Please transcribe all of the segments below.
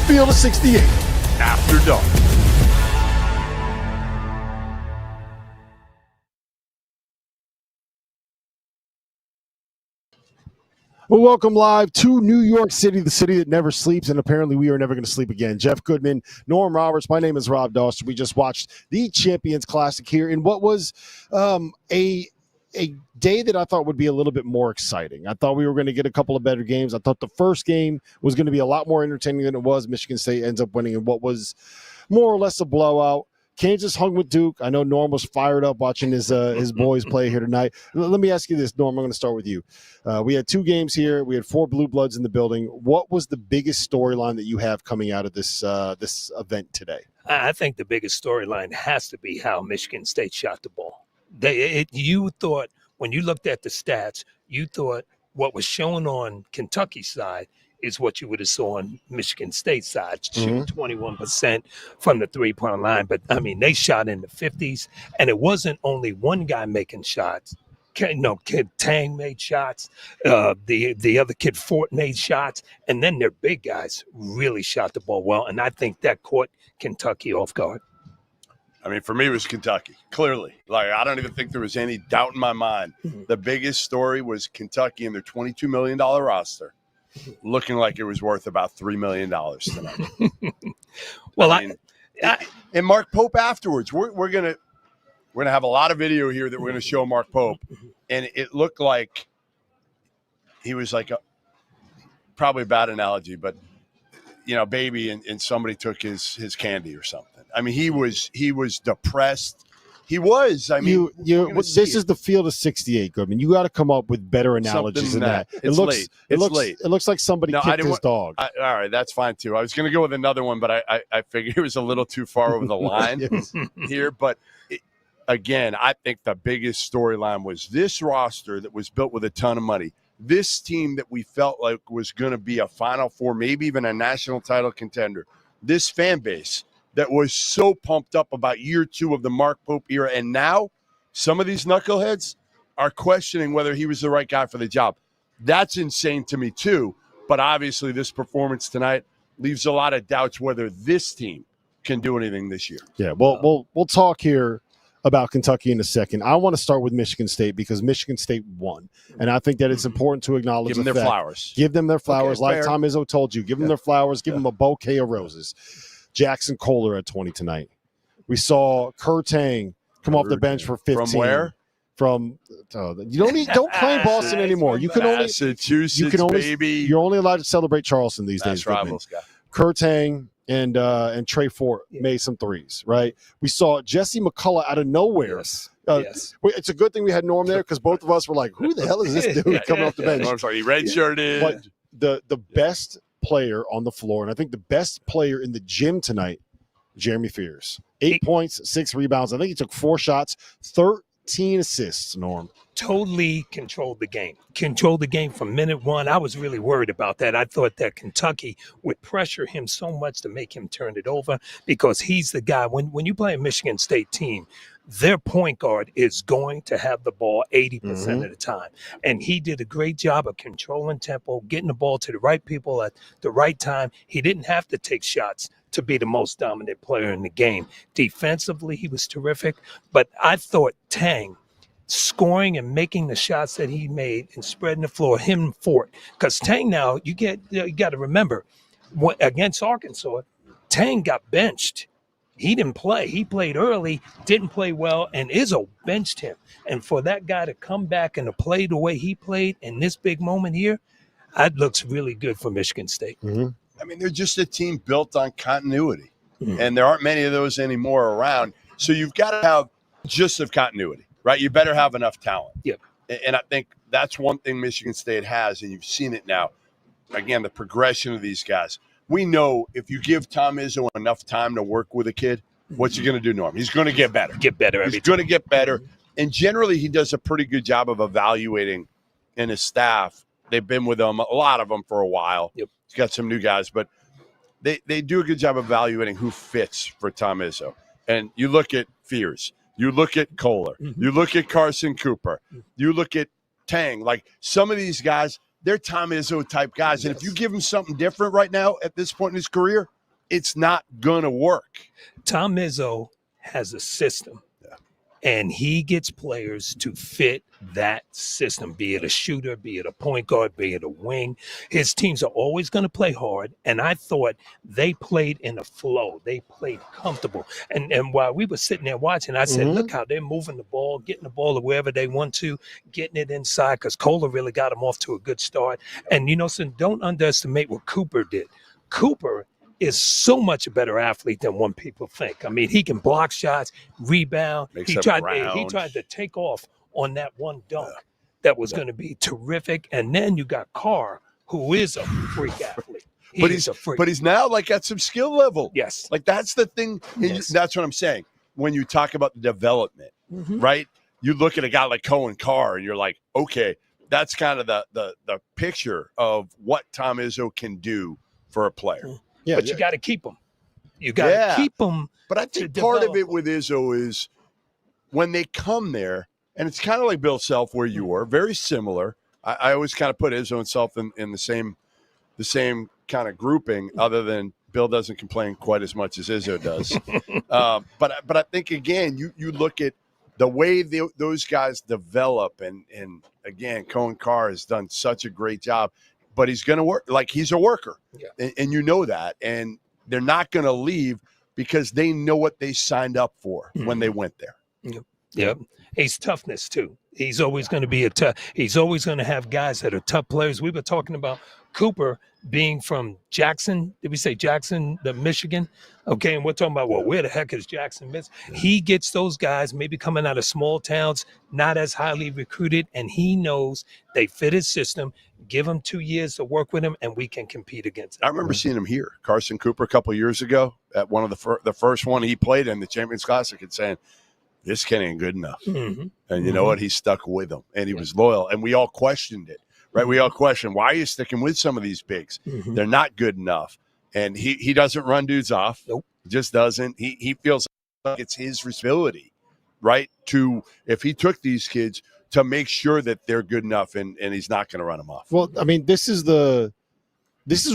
Field of 68. After dark. Well, welcome live to New York City, the city that never sleeps, and apparently we are never going to sleep again. Jeff Goodman, Norm Roberts, my name is Rob Dauster. We just watched the Champions Classic here in what was a day that I thought would be a little bit more exciting. I thought we were going to get a couple of better games. I thought the first game was going to be a lot more entertaining than it was. Michigan State ends up winning in what was more or less a blowout. Kansas hung with Duke. I know Norm was fired up watching his boys play here tonight. Let me ask you this, Norm. I'm going to start with you. We had two games here. We had 4 Blue Bloods in the building. What was the biggest storyline that you have coming out of this event today? I think the biggest storyline has to be how Michigan State shot the ball. You thought, when you looked at the stats, you thought what was shown on Kentucky's side is what you would have saw on Michigan State's side, shooting 21% from the three-point line. But, I mean, they shot in the 50s, and it wasn't only one guy making shots. Kid Tang made shots. The other kid, Fort, made shots. And then their big guys really shot the ball well, and I think that caught Kentucky off guard. I mean, for me, it was Kentucky, clearly. Like, I don't even think there was any doubt in my mind. The biggest story was Kentucky and their $22 million roster looking like it was worth about $3 million tonight. Well, and Mark Pope afterwards. We're gonna have a lot of video here that we're gonna show Mark Pope, and it looked like he was like probably a bad analogy, but baby, and somebody took his candy or something. I mean, he was depressed. He was. I mean, this is the Field of 68, Goodman. You got to come up with better analogies than that. It looks like somebody kicked his dog. All right, that's fine too. I was going to go with another one, but I figured it was a little too far over the line here. But again, I think the biggest storyline was this roster that was built with a ton of money. This team that we felt like was going to be a Final Four, maybe even a national title contender. This fan base that was so pumped up about year 2 of the Mark Pope era. And now some of these knuckleheads are questioning whether he was the right guy for the job. That's insane to me too. But obviously this performance tonight leaves a lot of doubts whether this team can do anything this year. Yeah, well, we'll talk here about Kentucky in a second. I want to start with Michigan State because Michigan State won. And I think that it's important to acknowledge Give them their flowers. Give them their flowers. Okay, like Tom Izzo told you, give them their flowers, give them a bouquet of roses. Jackson Kohler at 20 tonight. We saw Kerr Tang come off the bench for 15. From where? From you don't claim Boston anymore. You can only Massachusetts, baby. You're only allowed to celebrate Charleston these days. Rivals guy. Kerr Tang and Trey Fort made some threes. Right. We saw Jesse McCullough out of nowhere. Yes. It's a good thing we had Norm there because both of us were like, "Who the hell is this dude coming off the bench?" I'm sorry, he redshirted. But the best player on the floor, and I think the best player in the gym tonight, Jeremy Fears. 8 points, 6 rebounds. I think he took 4 shots, 13 assists, Norm. Totally controlled the game. Controlled the game from minute one. I was really worried about that. I thought that Kentucky would pressure him so much to make him turn it over because he's the guy. When you play a Michigan State team, their point guard is going to have the ball 80% of the time. And he did a great job of controlling tempo, getting the ball to the right people at the right time. He didn't have to take shots to be the most dominant player in the game. Defensively, he was terrific. But I thought Tang, scoring and making the shots that he made and spreading the floor, him and Fort. Because Tang now, you got to remember, against Arkansas, Tang got benched. He didn't play. He played early, didn't play well, and Izzo benched him. And for that guy to come back and to play the way he played in this big moment here, that looks really good for Michigan State. I mean, they're just a team built on continuity, and there aren't many of those anymore around. So you've got to have just of continuity, right? You better have enough talent. Yep. And I think that's one thing Michigan State has, and you've seen it now. Again, the progression of these guys. We know if you give Tom Izzo enough time to work with a kid, what's he going to do, Norm? He's going to get better. He's going to get better. And generally, he does a pretty good job of evaluating in his staff. They've been with him, a lot of them, for a while. Yep. He's got some new guys, but they do a good job evaluating who fits for Tom Izzo. And you look at Fears. You look at Kohler. You look at Carson Cooper. You look at Tang. Like, some of these guys, they're Tom Izzo type guys. And if you give him something different right now at this point in his career, it's not going to work. Tom Izzo has a system. And he gets players to fit that system, be it a shooter, be it a point guard, be it a wing. His teams are always going to play hard. And I thought they played in a flow. They played comfortable. And while we were sitting there watching, I said, look how they're moving the ball, getting the ball to wherever they want to, getting it inside, because Kohler really got them off to a good start. And, so don't underestimate what Cooper did. Cooper is so much a better athlete than what people think. I mean, he can block shots, rebound. He tried to take off on that one dunk that was going to be terrific. And then you got Carr, who is a freak athlete. He's a freak. But he's now like at some skill level. Yes. Like that's the thing. Yes. That's what I'm saying. When you talk about the development, right? You look at a guy like Cohen Carr and you're like, okay, that's kind of the picture of what Tom Izzo can do for a player. Yeah, but you got to keep them. You got to keep them. But I think part of it with Izzo is when they come there, and it's kind of like Bill Self where you were, very similar. I always kind of put Izzo and Self in the same kind of grouping, other than Bill doesn't complain quite as much as Izzo does. But I think, again, you look at the way those guys develop, and again, Cohen Carr has done such a great job. But he's going to work like he's a worker. Yeah. And you know that. And they're not going to leave because they know what they signed up for when they went there. Yep. He's toughness, too. He's always going to be he's always going to have guys that are tough players. We were talking about Cooper being from Jackson. Did we say Jackson, Michigan? Okay, and we're talking about, well, where the heck is Jackson, Miss? He gets those guys maybe coming out of small towns, not as highly recruited, and he knows they fit his system. Give him 2 years to work with him, and we can compete against him. I remember seeing him here, Carson Cooper, a couple of years ago at one of the first one he played in the Champions Classic, and saying, this kid ain't good enough. And you know what? He stuck with him, and he was loyal, and we all questioned it. Right, we all question, why are you sticking with some of these bigs? They're not good enough, and he doesn't run dudes off. Nope, he just doesn't. He feels like it's his responsibility, right? To if he took these kids to make sure that they're good enough, and he's not going to run them off. Well, I mean, this is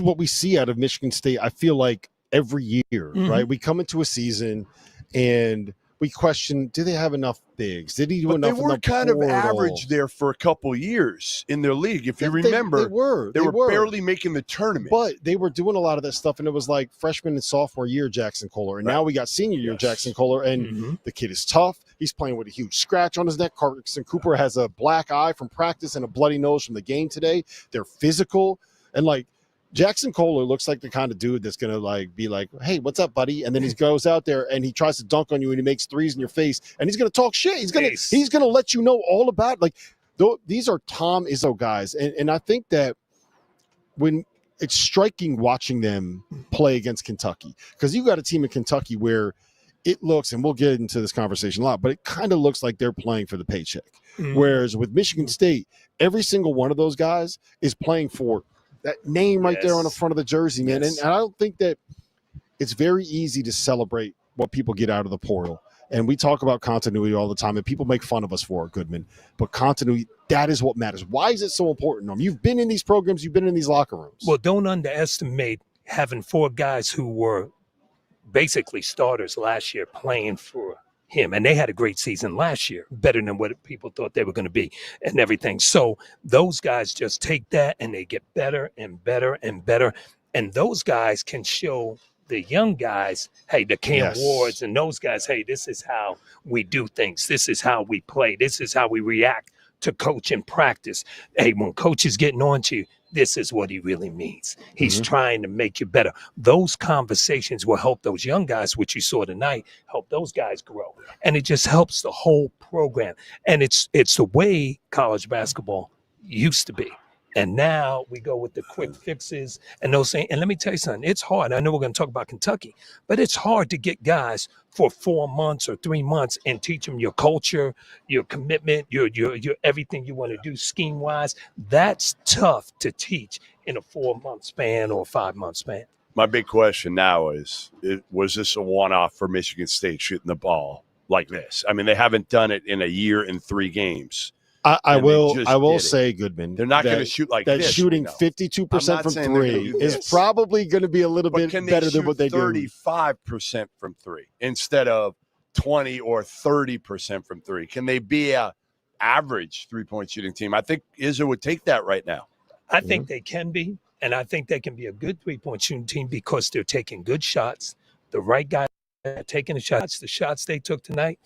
what we see out of Michigan State. I feel like every year, right? We come into a season and we question, do they have enough bigs? Did he do enough? They were kind of average there for a couple years in their league. If you remember, they were barely making the tournament. But they were doing a lot of that stuff, and it was like freshman and sophomore year Jackson Kohler. And now we got senior year Jackson Kohler, and the kid is tough. He's playing with a huge scratch on his neck. Carson Cooper has a black eye from practice and a bloody nose from the game today. They're physical. And, like, Jackson Kohler looks like the kind of dude that's going to be like, hey, what's up, buddy? And then he goes out there and he tries to dunk on you and he makes threes in your face and he's going to talk shit. He's going to let you know all about it. Like, these are Tom Izzo guys. And I think that when it's striking watching them play against Kentucky, because you got a team in Kentucky where it looks, and we'll get into this conversation a lot, but it kind of looks like they're playing for the paycheck. Whereas with Michigan State, every single one of those guys is playing for that name right there on the front of the jersey, man. And I don't think that it's very easy to celebrate what people get out of the portal. And we talk about continuity all the time, and people make fun of us for it, Goodman. But continuity, that is what matters. Why is it so important? You've been in these programs. You've been in these locker rooms. Well, don't underestimate having 4 guys who were basically starters last year playing for him. And they had a great season last year, better than what people thought they were going to be and everything. So those guys just take that and they get better and better and better. And those guys can show the young guys, hey, the Cam Wards and those guys, hey, this is how we do things. This is how we play. This is how we react to coach in practice. Hey, when coach is getting on to you, this is what he really means. He's trying to make you better. Those conversations will help those young guys, which you saw tonight, help those guys grow. And it just helps the whole program. And it's the way college basketball used to be. And now we go with the quick fixes and those things. And let me tell you something, it's hard. I know we're going to talk about Kentucky, but it's hard to get guys for 4 months or 3 months and teach them your culture, your commitment, your everything you want to do scheme-wise. That's tough to teach in a 4-month span or a 5-month span. My big question now is, was this a one-off for Michigan State shooting the ball like this? I mean, they haven't done it in a year and 3 games. I And they will just I will did it. say, Goodman, They're not going to shoot like that this. shooting we know. 52% I'm not from saying they're gonna three do is this. probably going to be a little But bit can better they than what they shoot 35% from three instead of 20 or 30% from three? Can they be a average three-point shooting team? I think Izzo would take that right now. I think they can be, and I think they can be a good three-point shooting team because they're taking good shots. The right guy taking the shots. The shots they took tonight,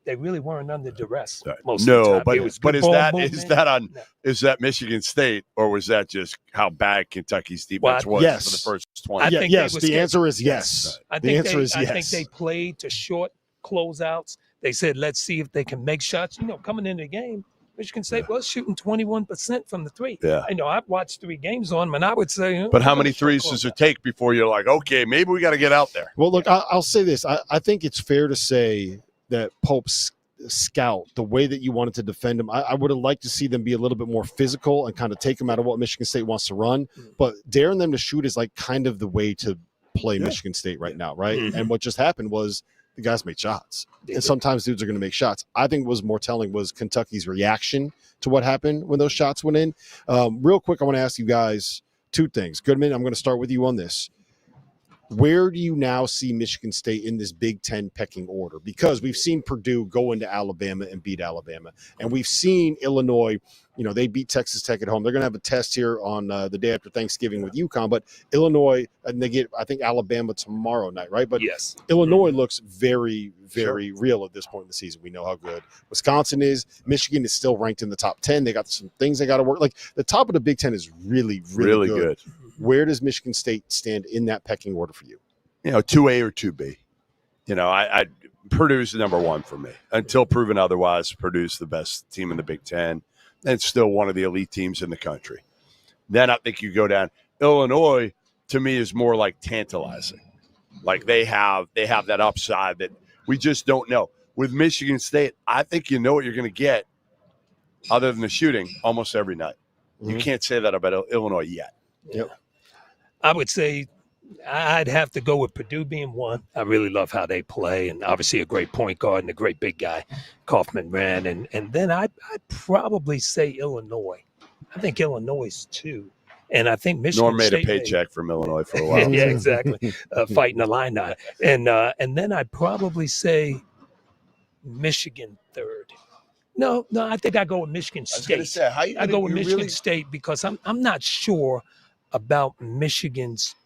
they really weren't under duress most of the time. But It was but good is ball that movement. is that Michigan State, or was that just how bad Kentucky's defense was yes. for the first 20? I think yes, they were the scared. answer is yes. I The think answer is I think yes. they played to short closeouts. They said, let's see if they can make shots. Coming into the game, Michigan State was shooting 21% from the three. Yeah. I've watched 3 games on them, and I would say. But how many threes does it take before you're like, okay, maybe we got to get out there? Well, look, I'll say this. I think it's fair to say that Pope's scout, the way that you wanted to defend him, I would have liked to see them be a little bit more physical and kind of take him out of what Michigan State wants to run. But daring them to shoot is like kind of the way to play Michigan State right now, right? Mm-hmm. And what just happened was the guys made shots. And sometimes dudes are going to make shots. I think what was more telling was Kentucky's reaction to what happened when those shots went in. Real quick, I want to ask you guys 2 things. Goodman, I'm going to start with you on this. Where do you now see Michigan State in this Big Ten pecking order? Because we've seen Purdue go into Alabama and beat Alabama. And we've seen Illinois, they beat Texas Tech at home. They're going to have a test here on the day after Thanksgiving with UConn. But Illinois, and they get, I think, Alabama tomorrow night, right? But yes, Illinois looks very, very real at this point in the season. We know how good Wisconsin is. Michigan is still ranked in the top 10. They got some things they got to work. Like the top of the Big Ten is really, really good. Where does Michigan State stand in that pecking order for you? 2A or 2B. Purdue's the number 1 for me. Until proven otherwise, Purdue's the best team in the Big Ten and still one of the elite teams in the country. Then I think you go down. Illinois, to me, is more like tantalizing. Like they have that upside that we just don't know. With Michigan State, I think you know what you're going to get other than the shooting almost every night. Mm-hmm. You can't say that about Illinois yet. Yep. I would say I'd have to go with Purdue being 1. I really love how they play, and obviously a great point guard and a great big guy, Kaufman ran. And then I'd probably say Illinois. I think Illinois is 2. And I think Michigan Norm made State a paycheck from Illinois for a while. Yeah, exactly. Fighting the line now. And then I'd probably say Michigan 3rd. No, I think I go with Michigan State. I go with Michigan State because I'm not sure about Michigan's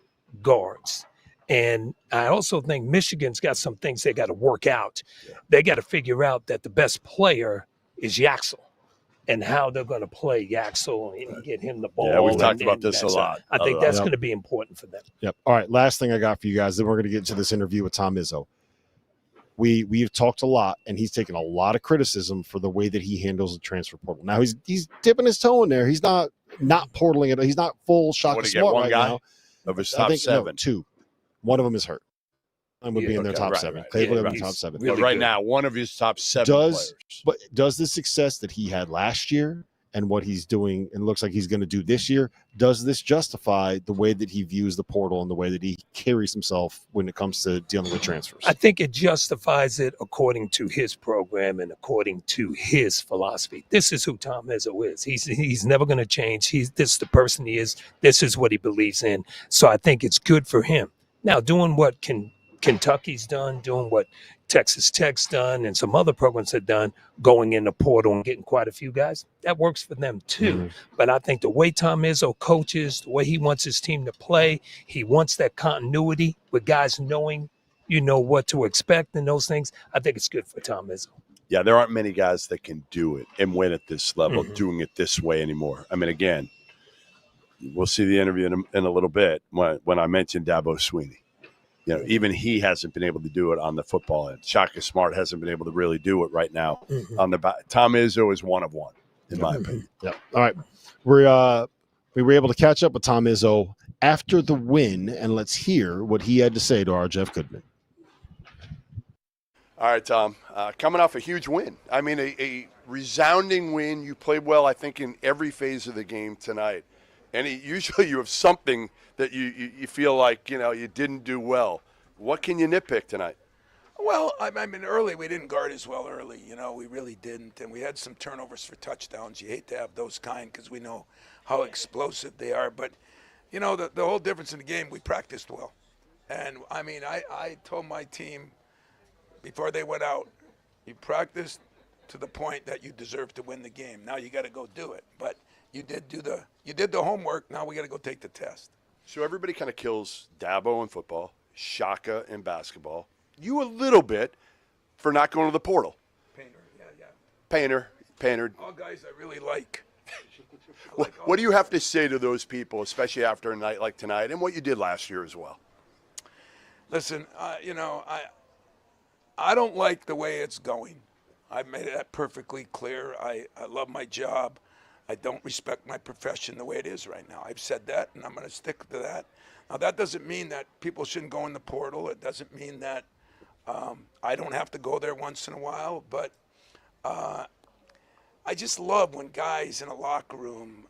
guards. And I also think Michigan's got some things they got to work out. Yeah. They got to figure out that the best player is Yaxel and how they're going to play Yaxel and get him the ball. Yeah, we've talked about this a lot. I think that's going to be important for them. Yep. All right, last thing I got for you guys, then we're going to get into this interview with Tom Izzo. We've talked a lot, and he's taken a lot of criticism for the way that he handles the transfer portal. Now he's dipping his toe in there. He's not portaling it. He's not full shot to smart right now. Of his top 7, no, 2. One of them is hurt. And would be in their top 7. Clay would have been top 7. Really right now, one of his top 7 players. But does the success that he had last year and what he's doing and looks like he's going to do this year, does this justify the way that he views the portal and the way that he carries himself when it comes to dealing with transfers? I think it justifies it according to his program and according to his philosophy. This is who Tom Izzo is. He's never going to change. This is the person he is. This is what he believes in. So I think it's good for him. Now, doing what Kentucky's done, doing what Texas Tech's done, and some other programs have done, going in the portal and getting quite a few guys, that works for them too. Mm-hmm. But I think the way Tom Izzo coaches, the way he wants his team to play, he wants that continuity with guys knowing, what to expect and those things. I think it's good for Tom Izzo. Yeah, there aren't many guys that can do it and win at this level, doing it this way anymore. I mean, again, we'll see the interview in a little bit when I mentioned Dabo Swinney. Even he hasn't been able to do it on the football end. Shaka Smart hasn't been able to really do it right now. On the Tom Izzo is one of one, in my opinion. Yep. All right, we were able to catch up with Tom Izzo after the win, and let's hear what he had to say to our Jeff Goodman. All right, Tom. Coming off a huge win. I mean, a resounding win. You played well, I think, in every phase of the game tonight. And usually you have something that you feel like, you didn't do well. What can you nitpick tonight? Well, I mean, early we didn't guard as well early. We really didn't, and we had some turnovers for touchdowns. You hate to have those kind because we know how explosive they are. But the whole difference in the game, we practiced well, and I mean, I told my team before they went out, you practiced to the point that you deserve to win the game. Now you got to go do it. But you did the homework. Now we got to go take the test. So everybody kind of kills Dabo in football, Shaka in basketball. You a little bit for not going to the portal. Painter. All guys I really like. What do you have to say to those people, especially after a night like tonight and what you did last year as well? Listen, I don't like the way it's going. I've made that perfectly clear. I love my job. I don't respect my profession the way it is right now. I've said that, and I'm going to stick to that. Now, that doesn't mean that people shouldn't go in the portal. It doesn't mean that I don't have to go there once in a while. But I just love when guys in a locker room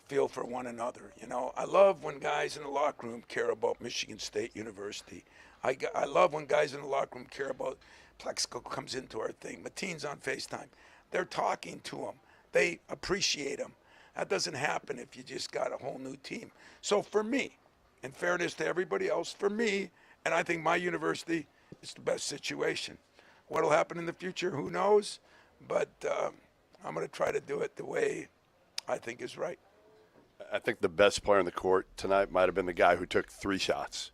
feel for one another. I love when guys in the locker room care about Michigan State University. I love when guys in the locker room care about Plexico comes into our thing. Mateen's on FaceTime. They're talking to him. They appreciate him. That doesn't happen if you just got a whole new team. So for me, in fairness to everybody else, for me, and I think my university is the best situation. What'll happen in the future, who knows? But I'm going to try to do it the way I think is right. I think the best player on the court tonight might have been the guy who took 3 shots,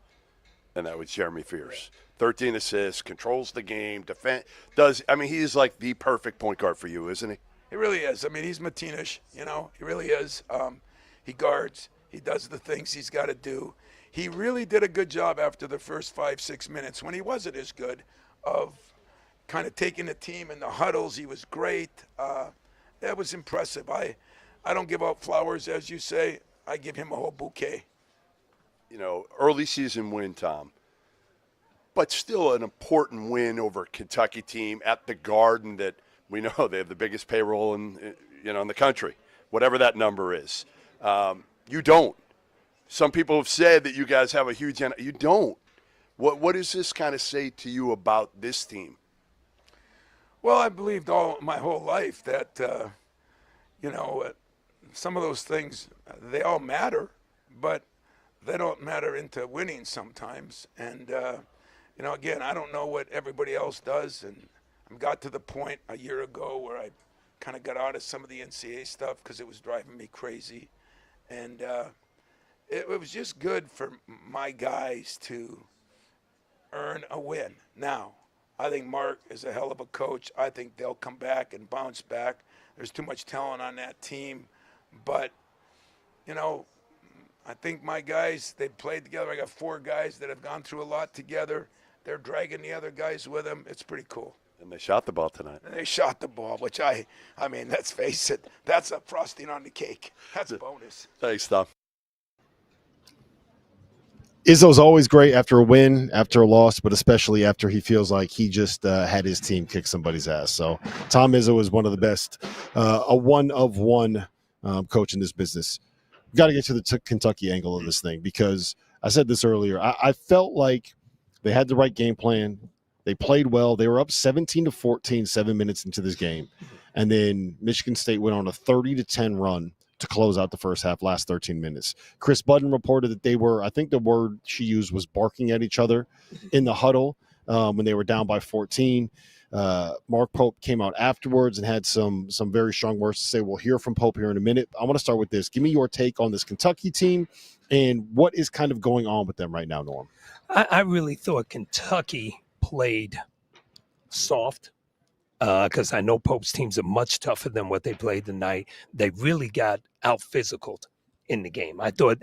and that was Jeremy Fierce. 13 assists, controls the game, he is like the perfect point guard for you, isn't he? He really is. I mean, he's Mateenish, he really is. He guards. He does the things he's got to do. He really did a good job after the first 5-6 minutes when he wasn't as good of kind of taking the team in the huddles. He was great. That was impressive. I don't give out flowers, as you say. I give him a whole bouquet. Early season win, Tom, but still an important win over a Kentucky team at the Garden that we know they have the biggest payroll in the country, whatever that number is. You don't. Some people have said that you guys have a huge – you don't. What does this kind of say to you about this team? Well, I believed my whole life that, some of those things, they all matter, but they don't matter into winning sometimes. And, again, I don't know what everybody else does. And I got to the point a year ago where I kind of got out of some of the NCAA stuff because it was driving me crazy. And it was just good for my guys to earn a win. Now, I think Mark is a hell of a coach. I think they'll come back and bounce back. There's too much talent on that team. But, I think my guys, they've played together. I got 4 guys that have gone through a lot together. They're dragging the other guys with them. It's pretty cool. And they shot the ball tonight. And they shot the ball, which I mean, let's face it, that's a frosting on the cake. That's a bonus. Thanks, Tom. Izzo's always great after a win, after a loss, but especially after he feels like he just had his team kick somebody's ass. So Tom Izzo is one of the best, a one-of-one coach in this business. We've got to get to the Kentucky angle of this thing because I said this earlier. I felt like they had the right game plan. They played well. They were up 17-14, 7 minutes into this game. And then Michigan State went on a 30-10 run to close out the first half, last 13 minutes. Chris Budden reported that they were, I think the word she used was barking at each other in the huddle when they were down by 14. Mark Pope came out afterwards and had some very strong words to say. We'll hear from Pope here in a minute. I want to start with this. Give me your take on this Kentucky team and what is kind of going on with them right now, Norm. I really thought Kentucky played soft because I know Pope's teams are much tougher than what they played tonight. They really got out-physicaled in the game. I thought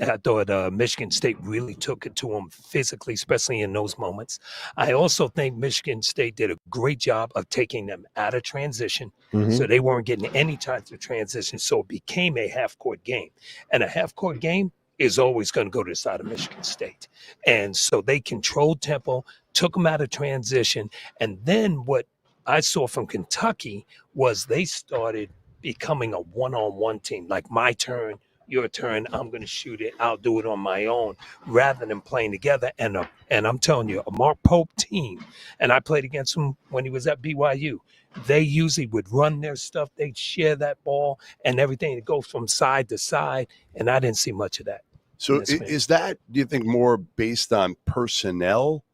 Michigan State really took it to them physically, especially in those moments. I also think Michigan State did a great job of taking them out of transition, so they weren't getting any types of transition, so it became a half-court game. And a half-court game is always going to go to the side of Michigan State. And so they controlled tempo, took them out of transition, and then what I saw from Kentucky was they started becoming a one-on-one team, like my turn, your turn. I'm going to shoot it. I'll do it on my own rather than playing together. And I'm telling you, a Mark Pope team, and I played against him when he was at BYU. They usually would run their stuff. They'd share that ball and everything. It goes from side to side. And I didn't see much of that. So is that, do you think, more based on personnel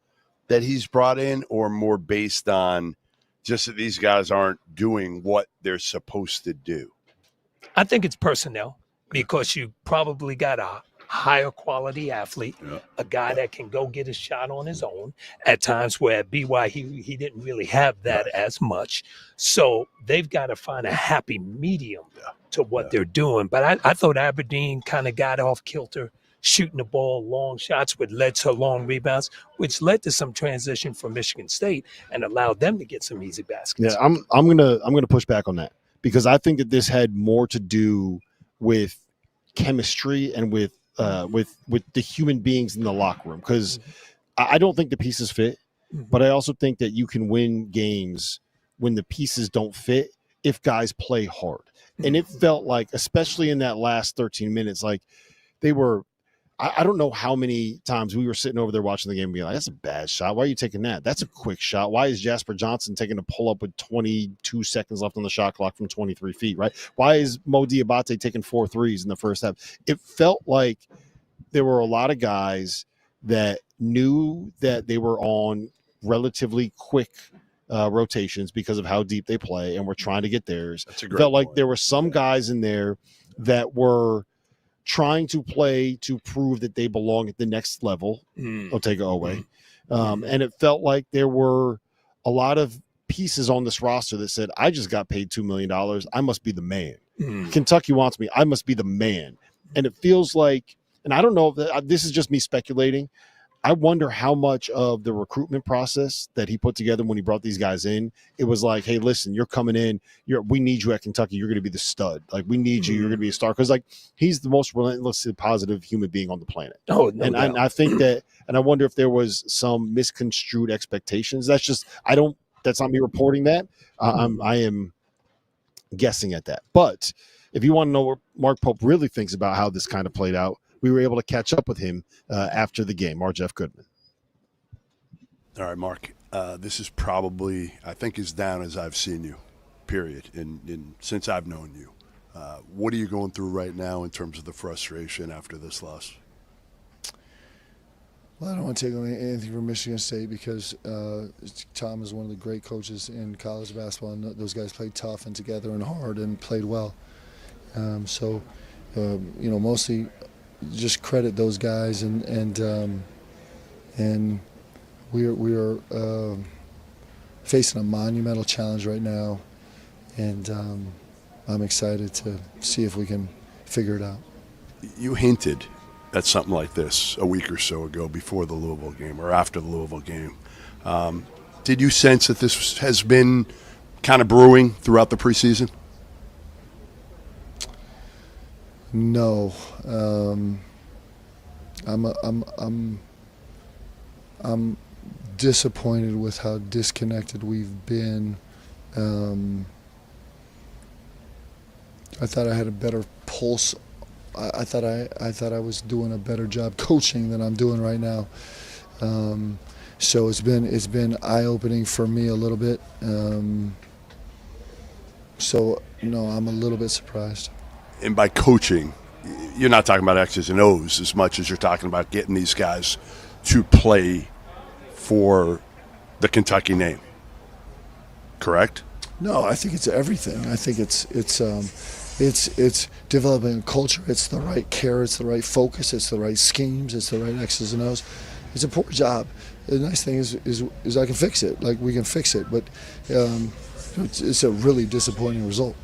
that he's brought in, or more based on just that these guys aren't doing what they're supposed to do? I think it's personnel, because you probably got a higher quality athlete, a guy that can go get a shot on his own at times, where at BYU he didn't really have that as much. So they've got to find a happy medium to what they're doing. But I thought Aberdeen kind of got off kilter, shooting the ball, long shots, which led to long rebounds, which led to some transition from Michigan State and allowed them to get some easy baskets. Yeah, I'm gonna push back on that, because I think that this had more to do with chemistry and with the human beings in the locker room. Because I don't think the pieces fit, but I also think that you can win games when the pieces don't fit if guys play hard. And it felt like, especially in that last 13 minutes, like they were. I don't know how many times we were sitting over there watching the game and being like, that's a bad shot. Why are you taking that? That's a quick shot. Why is Jasper Johnson taking a pull-up with 22 seconds left on the shot clock from 23 feet, right? Why is Mo Diabate taking 4 threes in the first half? It felt like there were a lot of guys that knew that they were on relatively quick rotations because of how deep they play and were trying to get theirs. That's a great point. Like there were some guys in there that were trying to play to prove that they belong at the next level. Otega Owe. And it felt like there were a lot of pieces on this roster that said, I just got paid $2 million. I must be the man. Kentucky wants me. I must be the man. And it feels like, and I don't know if this is just me speculating, I wonder how much of the recruitment process that he put together when he brought these guys in, it was like, hey, listen, you're coming in. We need you at Kentucky. You're going to be the stud. Like, we need you. You're going to be a star. Because, like, he's the most relentlessly positive human being on the planet. Oh, no doubt. And I think that, and I wonder if there was some misconstrued expectations. That's just, that's not me reporting that. I am guessing at that. But if you want to know what Mark Pope really thinks about how this kind of played out, we were able to catch up with him after the game. Our Jeff Goodman. All right, Mark. This is probably, I think, as down as I've seen you, period, since I've known you. What are you going through right now in terms of the frustration after this loss? Well, I don't want to take away anything from Michigan State, because Tom is one of the great coaches in college basketball, and those guys played tough and together and hard and played well. Mostly just credit those guys, and we are facing a monumental challenge right now, and I'm excited to see if we can figure it out. You hinted at something like this a week or so ago before the Louisville game, or after the Louisville game. Did you sense that this has been kind of brewing throughout the preseason? No, I'm disappointed with how disconnected we've been. I thought I had a better pulse. I thought I was doing a better job coaching than I'm doing right now. So it's been eye-opening for me a little bit. So no, I'm a little bit surprised. And by coaching, you're not talking about X's and O's as much as you're talking about getting these guys to play for the Kentucky name. Correct? No, I think it's everything. I think it's developing a culture. It's the right care. It's the right focus. It's the right schemes. It's the right X's and O's. It's a poor job. The nice thing is I can fix it. Like, we can fix it, but it's a really disappointing result.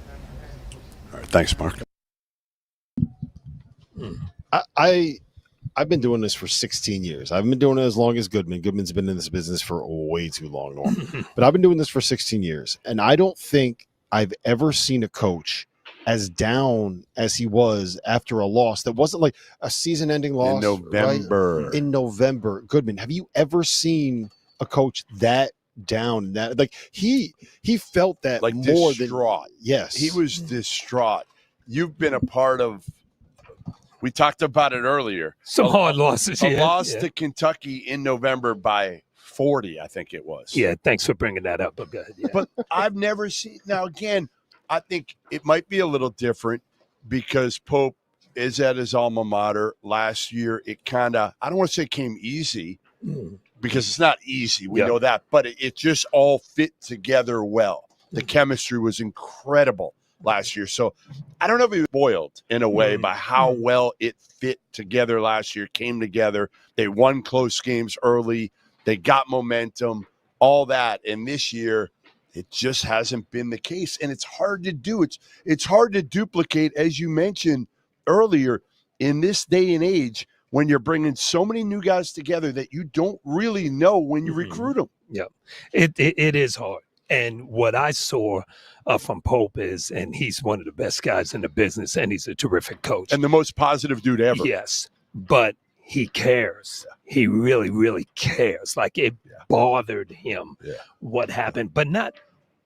All right, thanks, Mark. I've been doing this for 16 years. I've been doing it as long as Goodman. Goodman's been in this business for way too long, Norm. But I've been doing this for 16 years, and I don't think I've ever seen a coach as down as he was after a loss that wasn't like a season-ending loss. In November. Right? In November. Goodman, have you ever seen a coach that down? That, like, he felt that like more distraught. Yes. He was distraught. You've been a part of We talked about it earlier. Some hard losses. A loss to Kentucky in November by 40, I think it was. Yeah, thanks for bringing that up. But, but I've never seen – now, again, I think it might be a little different because Pope is at his alma mater. Last year, it kind of – I don't want to say came easy because it's not easy. We know that. But it just all fit together well. The chemistry was incredible last year. So I don't know if he was spoiled in a way by how well it fit together last year, came together. They won close games early. They got momentum, all that. And this year, it just hasn't been the case. And it's hard to do. It's hard to duplicate, as you mentioned earlier, in this day and age when you're bringing so many new guys together that you don't really know when you recruit them. Yeah, it is hard. And what I saw from Pope is, and he's one of the best guys in the business, and he's a terrific coach. And the most positive dude ever. Yes, but he cares. He really, really cares. Like it bothered him what happened, but not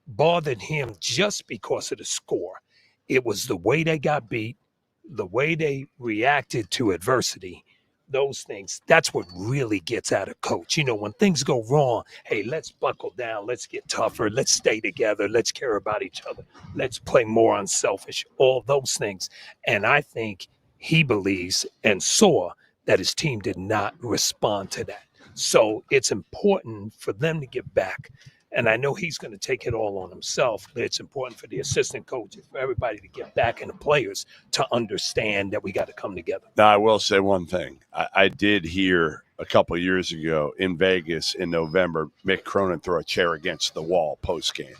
bothered him just because of the score. It was the way they got beat, the way they reacted to adversity. Those things, that's what really gets at a coach. You know, when things go wrong, hey, let's buckle down. Let's get tougher. Let's stay together. Let's care about each other. Let's play more unselfish, all those things. And I think he believes and saw that his team did not respond to that. So it's important for them to get back. And I know he's going to take it all on himself, but it's important for the assistant coaches, for everybody to get back, and the players to understand that we got to come together. Now, I will say one thing. I did hear a couple of years ago in Vegas in November, Mick Cronin throw a chair against the wall post-game.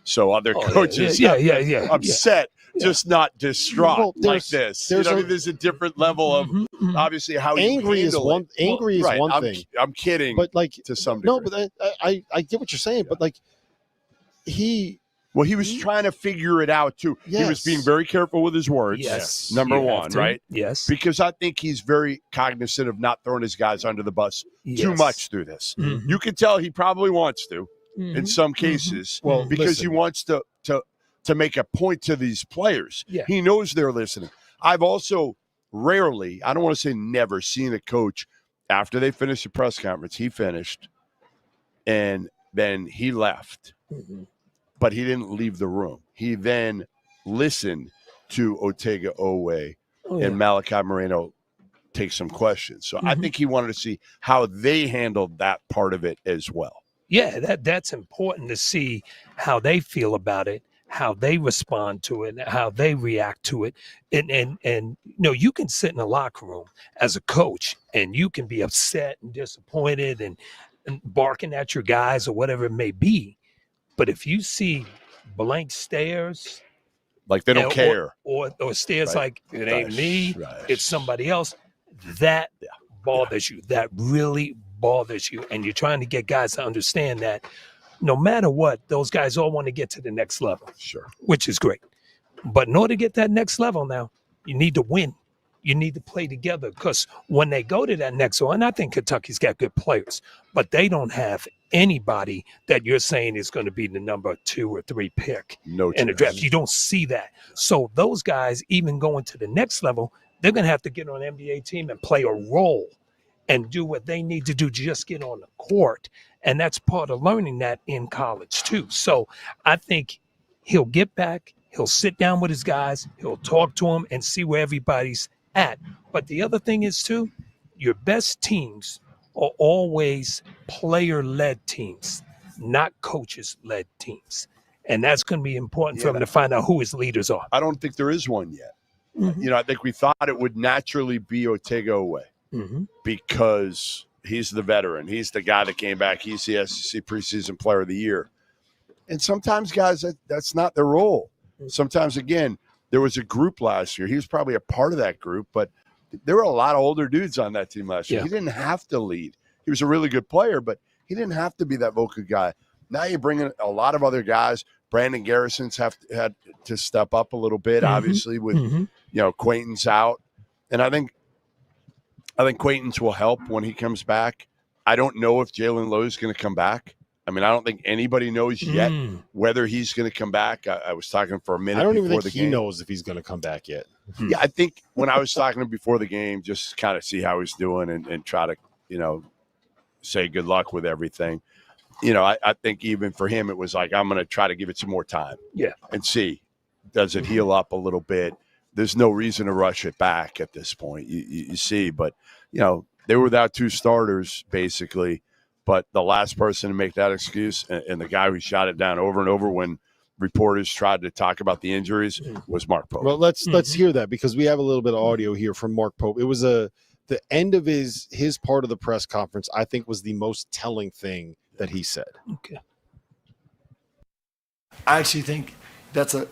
So other coaches upset, just not distraught like this. There's a different level of obviously how angry is one. Angry is one thing. I'm kidding, but like to some degree. No, but I get what you're saying. But like he was trying to figure it out too. Yes. He was being very careful with his words. Yes, number one, right? Yes, because I think he's very cognizant of not throwing his guys under the bus too much through this. You can tell he probably wants to. In some cases, because he wants to make a point to these players. He knows they're listening. I've also rarely, I don't want to say never, seen a coach after they finished the press conference. He finished, and then he left, but he didn't leave the room. He then listened to Otega Owe and Malachi Moreno take some questions. So I think he wanted to see how they handled that part of it as well. Yeah, that's important to see how they feel about it, how they respond to it, how they react to it. And you know, you can sit in a locker room as a coach and you can be upset and disappointed and barking at your guys or whatever it may be. But if you see blank stares, like they don't care, or stares like it ain't me, it's somebody else, that bothers you. That really bothers you, and you're trying to get guys to understand that no matter what, those guys all want to get to the next level. Sure. Which is great. But in order to get that next level now, you need to win. You need to play together, because when they go to that next level, and I think Kentucky's got good players, but they don't have anybody that you're saying is going to be the number 2 or 3 pick in the draft. You don't see that. So those guys, even going to the next level, they're going to have to get on an NBA team and play a role and do what they need to do, just get on the court. And that's part of learning that in college too. So I think he'll get back, he'll sit down with his guys, he'll talk to them and see where everybody's at. But the other thing is too, your best teams are always player-led teams, not coaches-led teams. And that's going to be important for him to find out who his leaders are. I don't think there is one yet. You know, I think we thought it would naturally be Otega Owe. Because he's the veteran. He's the guy that came back. He's the SEC preseason player of the year. And sometimes, guys, that's not their role. Sometimes, again, there was a group last year. He was probably a part of that group, but there were a lot of older dudes on that team last year. He didn't have to lead. He was a really good player, but he didn't have to be that vocal guy. Now you bring in a lot of other guys. Brandon Garrison's had to step up a little bit, obviously, with you know, Quainton's out. And I think Quainton's will help when he comes back. I don't know if Jalen Lowe is going to come back. I mean, I don't think anybody knows yet whether he's going to come back. I was talking for a minute. I don't even think he knows if he's going to come back yet. Yeah, I think when I was talking to him before the game, just kind of see how he's doing and try to, say good luck with everything. I think even for him, it was like, I'm going to try to give it some more time. Yeah. And see, does it heal up a little bit? There's no reason to rush it back at this point. You see, but, they were without 2 starters, basically. But the last person to make that excuse and the guy who shot it down over and over when reporters tried to talk about the injuries was Mark Pope. Well, let's hear that, because we have a little bit of audio here from Mark Pope. It was the end of his part of the press conference, I think, was the most telling thing that he said. Okay. I actually think that's a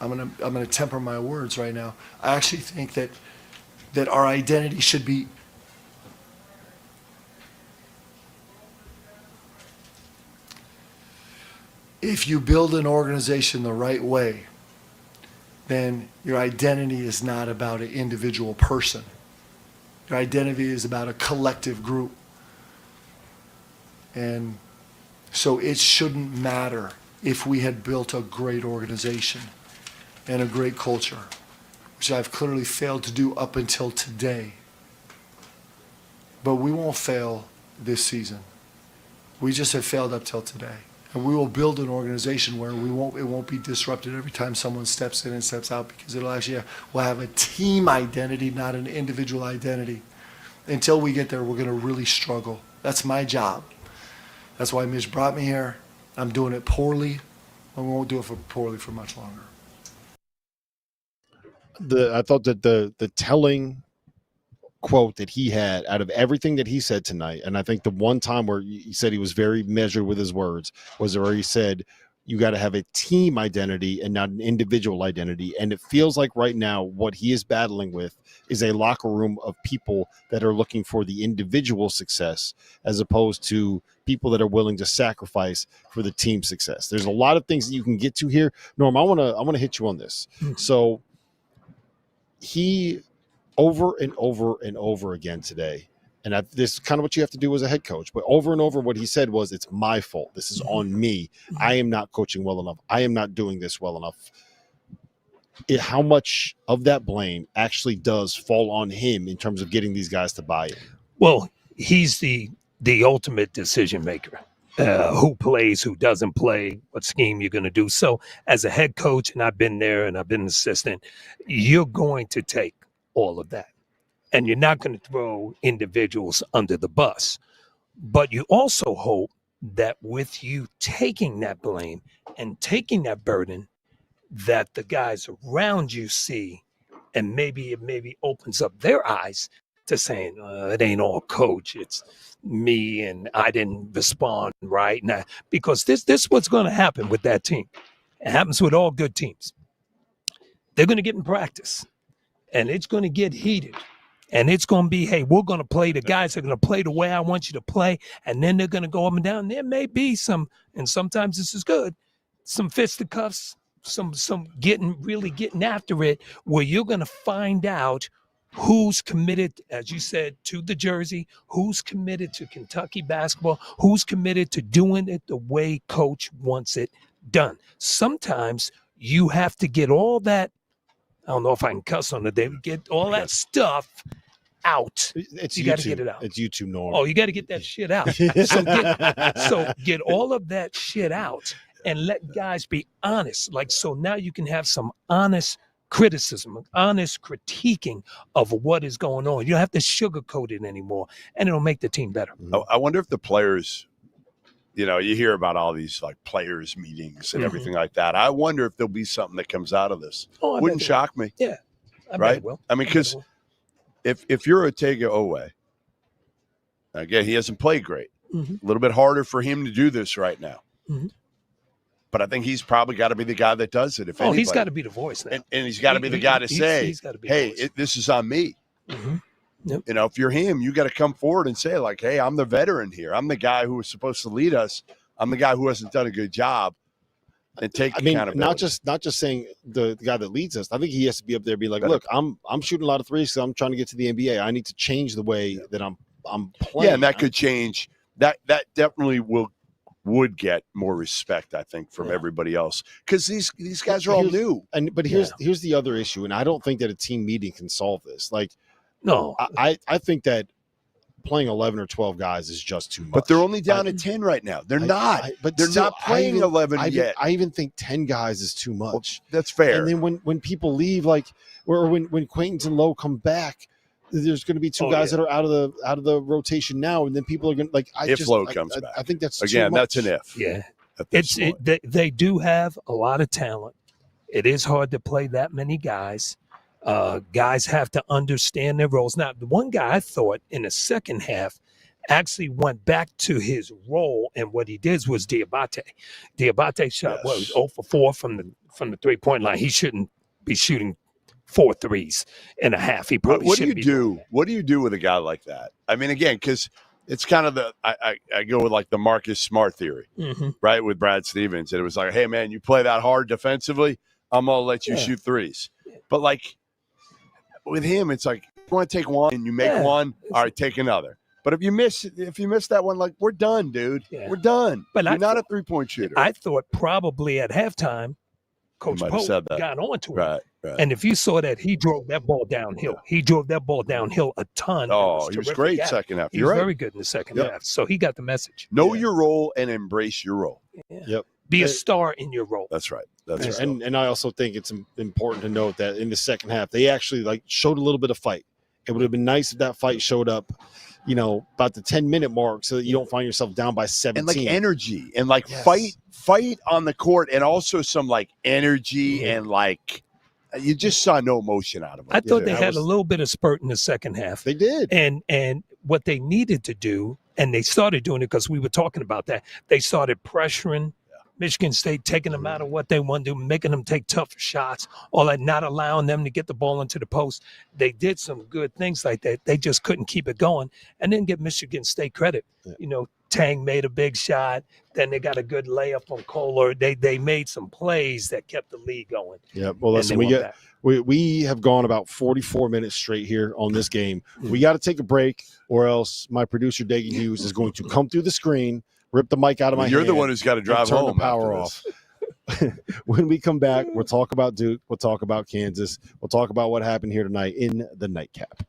I'm gonna temper my words right now. I actually think that our identity should be if you build an organization the right way, then your identity is not about an individual person. Your identity is about a collective group. And so it shouldn't matter if we had built a great organization and a great culture, which I've clearly failed to do up until today. But we won't fail this season. We just have failed up till today. And we will build an organization where it won't be disrupted every time someone steps in and steps out, because we'll have a team identity, not an individual identity. Until we get there, we're going to really struggle. That's my job. That's why Mitch brought me here. I'm doing it poorly, and we won't do it poorly for much longer. I thought that the telling quote that he had out of everything that he said tonight, and I think the one time where he said he was very measured with his words, was where he said, you got to have a team identity and not an individual identity. And it feels like right now what he is battling with is a locker room of people that are looking for the individual success as opposed to people that are willing to sacrifice for the team success. There's a lot of things that you can get to here. Norm, I want to hit you on this. So he over and over and over again today, and this is kind of what you have to do as a head coach, but over and over what he said was, it's my fault. This is on me. I am not coaching well enough. I am not doing this well enough. How much of that blame actually does fall on him in terms of getting these guys to buy in? Well, he's the ultimate decision maker. Who plays, who doesn't play, what scheme you're going to do. So as a head coach, and I've been there and I've been an assistant, you're going to take all of that. And you're not going to throw individuals under the bus. But you also hope that with you taking that blame and taking that burden, that the guys around you see, and maybe it opens up their eyes to saying, it ain't all coach, it's me, and I didn't respond right now. Because this is what's going to happen with that team. It happens with all good teams. They're going to get in practice, and it's going to get heated. And it's going to be, hey, we're going to play, the guys are going to play the way I want you to play, and then they're going to go up and down. There may be some, and sometimes this is good, some fisticuffs, some really getting after it, where you're going to find out who's committed, as you said, to the jersey, who's committed to Kentucky basketball, who's committed to doing it the way coach wants it done. Sometimes you have to get all that, I don't know if I can cuss on the day, get all that stuff out. You got to get it out. It's YouTube, Norm. Oh, you got to get that shit out. So get all of that shit out and let guys be honest. So now you can have some honest criticism, honest critiquing of what is going on. You don't have to sugarcoat it anymore, and it'll make the team better. I wonder if the players, you hear about all these like players meetings and everything like that. I wonder if there'll be something that comes out of this. Wouldn't shock me. Yeah. Right? I mean, because if you're Ortega Owe, again, he hasn't played great. A little bit harder for him to do this right now. But I think he's probably got to be the guy that does it. He's got to be the voice now. And he's got to be the guy to say, hey, this is on me. Yep. If you're him, you got to come forward and say, like, hey, I'm the veteran here. I'm the guy who was supposed to lead us. I'm the guy who hasn't done a good job. And take accountability. Not just saying the guy that leads us. I think he has to be up there and be like, look, I'm shooting a lot of threes, so I'm trying to get to the NBA. I need to change the way that I'm playing. Yeah, and that could change. That definitely will would get more respect, I think, from everybody else, because these guys are all new. But here's the other issue, and I don't think that a team meeting can solve this. Like, No, I think that playing 11 or 12 guys is just too much. But they're only down to 10 right now. They're not. But they're not playing 11 yet. I even think 10 guys is too much. Well, that's fair. And then when people leave, like, or when Quaintance and Lowe come back, there's going to be two guys that are out of the rotation now, and then people are going to, like, if Lowe comes back. I think that's again, too much. that's an if. Yeah, they do have a lot of talent. It is hard to play that many guys. Guys have to understand their roles. Now, the one guy I thought in the second half actually went back to his role, and what he did was Diabate. Diabate shot was 0 for 4 from the 3-point line. He shouldn't be shooting 4 threes and a half. He probably What do you do? What do you do with a guy like that? I mean, again, because it's kind of I go with like the Marcus Smart theory, right? With Brad Stevens, and it was like, hey man, you play that hard defensively, I'm gonna let you shoot threes. But like with him, it's like you want to take one and you make one, all right, take another. But if you miss that one, like, we're done, dude. Yeah. We're done. But you're not a 3-point shooter. I thought probably at halftime, Coach Pope got onto him. Right. And if you saw that, he drove that ball downhill. He drove that ball downhill a ton. Oh, he was great second half. He was very good in the second half. So he got the message. Know your role and embrace your role. Yeah. Yep. Be a star in your role. That's right. That's right. And I also think it's important to note that in the second half, they actually like showed a little bit of fight. It would have been nice if that fight showed up, about the 10-minute mark, so that you don't find yourself down by 17. And like energy and like fight on the court, and also some like energy and like you just saw no emotion out of them. I thought they had a little bit of spurt in the second half. They did. And what they needed to do, and they started doing it because we were talking about that, they started pressuring Michigan State, taking them out of what they want to do, making them take tougher shots, all that, not allowing them to get the ball into the post. They did some good things like that. They just couldn't keep it going. And then give Michigan State credit. Yeah. Tang made a big shot. Then they got a good layup on Kohler. They made some plays that kept the league going. Yeah. Well, listen, we have gone about 44 minutes straight here on this game. We got to take a break, or else my producer, Dagan Hughes, is going to come through the screen, rip the mic out of my hand. You're the one who's got to drive home. Turn the power off. When we come back, we'll talk about Duke. We'll talk about Kansas. We'll talk about what happened here tonight in the nightcap.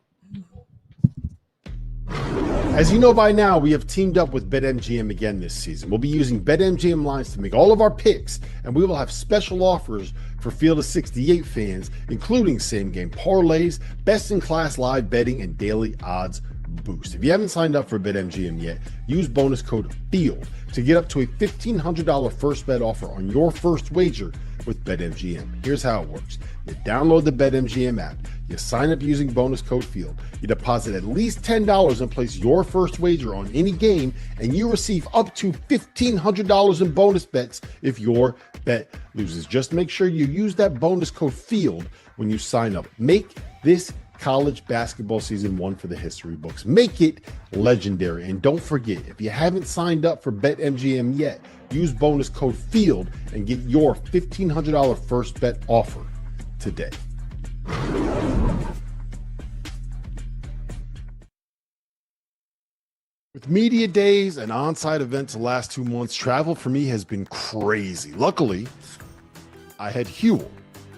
As you know by now, we have teamed up with BetMGM again this season. We'll be using BetMGM lines to make all of our picks, and we will have special offers for Field of 68 fans, including same-game parlays, best-in-class live betting, and daily odds boost. If you haven't signed up for BetMGM yet, use bonus code FIELD to get up to a $1,500 first bet offer on your first wager with BetMGM. Here's how it works. You download the BetMGM app, you sign up using bonus code FIELD, you deposit at least $10 and place your first wager on any game, and you receive up to $1,500 in bonus bets if your bet loses. Just make sure you use that bonus code FIELD when you sign up. Make this college basketball season one for the history books. Make it legendary. And don't forget, if you haven't signed up for BetMGM yet, use bonus code FIELD and get your $1,500 first bet offer today. With media days and on-site events the last 2 months, travel for me has been crazy. Luckily, I had Huel.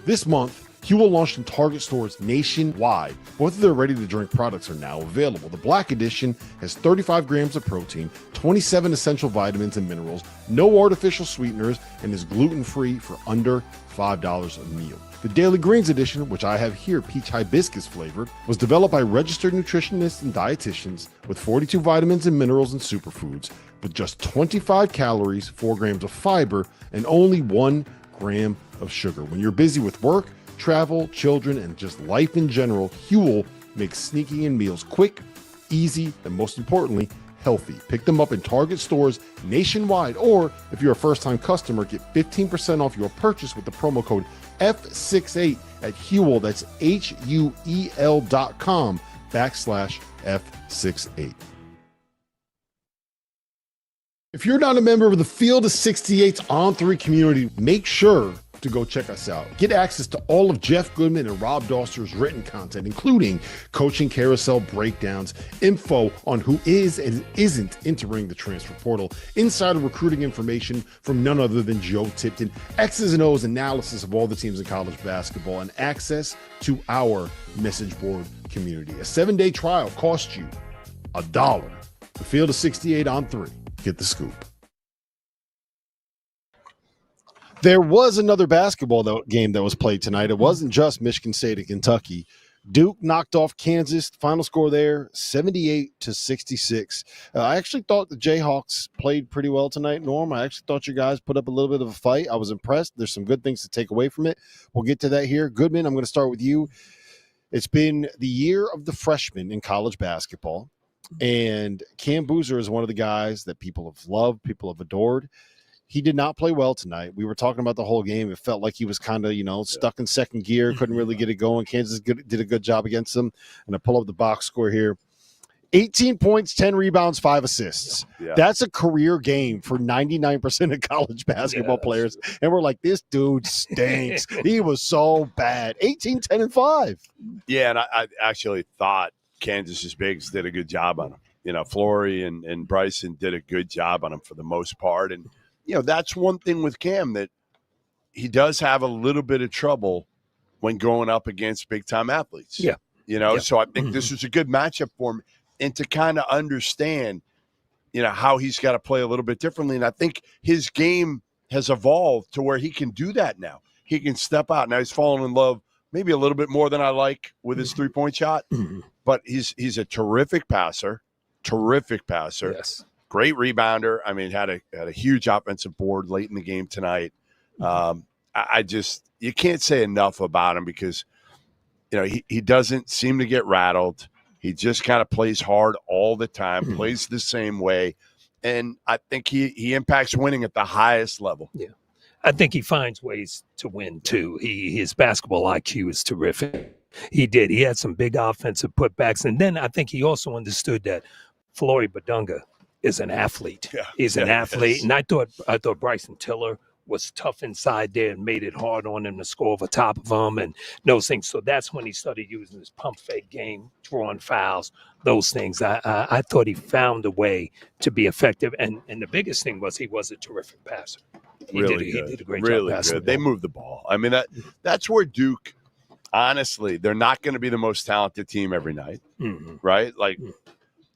This month, Huel launched in Target stores nationwide. Both of their ready-to-drink products are now available. The Black Edition has 35 grams of protein, 27 essential vitamins and minerals, no artificial sweeteners, and is gluten-free for under $5 a meal. The Daily Greens Edition, which I have here, peach hibiscus flavored, was developed by registered nutritionists and dietitians with 42 vitamins and minerals and superfoods, with just 25 calories, 4 grams of fiber, and only 1 gram of sugar. When you're busy with work, travel, children, and just life in general, Huel makes sneaking in meals quick, easy, and most importantly, healthy. Pick them up in Target stores nationwide, or if you're a first-time customer, get 15% off your purchase with the promo code F68 at Huel. That's HUEL.com/F68. If you're not a member of the Field of 68's On3 community, make sure to go check us out. Get access to all of Jeff Goodman and Rob Dauster's written content, including coaching carousel breakdowns, info on who is and isn't entering the transfer portal, insider recruiting information from none other than Joe Tipton, X's and O's analysis of all the teams in college basketball, and access to our message board community. A 7-day trial costs you $1. The field is 68 on 3. Get the scoop. There was another basketball game that was played tonight. It wasn't just Michigan State and Kentucky. Duke knocked off Kansas. Final score there, 78-66. I actually thought the Jayhawks played pretty well tonight, Norm. I actually thought you guys put up a little bit of a fight. I was impressed. There's some good things to take away from it. We'll get to that here. Goodman, I'm going to start with you. It's been the year of the freshman in college basketball, and Cam Boozer is one of the guys that people have loved, people have adored. He did not play well tonight. We were talking about the whole game. It felt like he was kind of, stuck in second gear, couldn't really get it going. Kansas did a good job against him. And I pull up the box score here. 18 points, 10 rebounds, 5 assists. Yeah. That's a career game for 99% of college basketball players. True. And we're like, this dude stinks. He was so bad. 18, 10, and 5. Yeah, and I actually thought Kansas's bigs did a good job on him. Flory and Bryson did a good job on him for the most part. And that's one thing with Cam, that he does have a little bit of trouble when going up against big-time athletes. Yeah. So I think this was a good matchup for him, and to kind of understand, how he's got to play a little bit differently. And I think his game has evolved to where he can do that now. He can step out. Now he's fallen in love maybe a little bit more than I like with his three-point shot, but he's a terrific passer. Yes. Great rebounder. I mean, had a huge offensive board late in the game tonight. You can't say enough about him because, he doesn't seem to get rattled. He just kind of plays hard all the time, plays the same way. And I think he impacts winning at the highest level. Yeah. I think he finds ways to win too. His basketball IQ is terrific. He had some big offensive putbacks. And then I think he also understood that Flory Badunga is an athlete. Yeah. He's an athlete. And I thought Bryson Tiller was tough inside there and made it hard on him to score over top of him and those things. So that's when he started using his pump fake game, drawing fouls, those things. I thought he found a way to be effective. And the biggest thing was he was a terrific passer. He did a great job passing. Good. They moved the ball. I mean, that's where Duke, honestly, they're not going to be the most talented team every night, right? Like,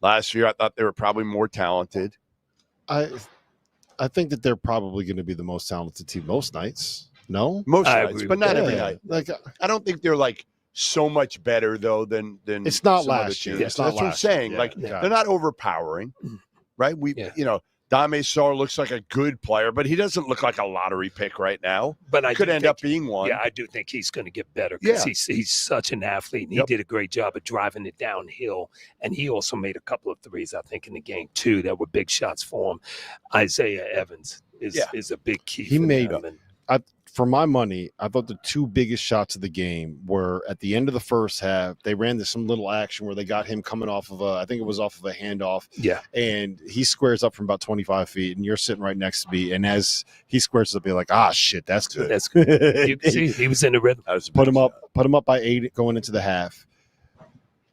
last year, I thought they were probably more talented. I think that they're probably going to be the most talented team most nights. No? Most nights, but not every night. Like, I don't think they're like so much better though than it's not some other last year. teams. It's not That's what I'm saying. year. Like they're not overpowering, right? Dame Sarr looks like a good player, but he doesn't look like a lottery pick right now. But I could end up being one. Yeah, I do think he's going to get better because he's such an athlete, and he did a great job of driving it downhill. And he also made a couple of threes, I think, in the game too, that were big shots for him. Isaiah Evans is a big key. He made them. For my money, I thought the two biggest shots of the game were at the end of the first half. They ran some little action where they got him coming off of I think it was off of a handoff. Yeah. And he squares up from about 25 feet, and you're sitting right next to me. And as he squares up, you're like, shit, that's good. That's good. You can see he was in the rhythm. Put him up by 8 going into the half.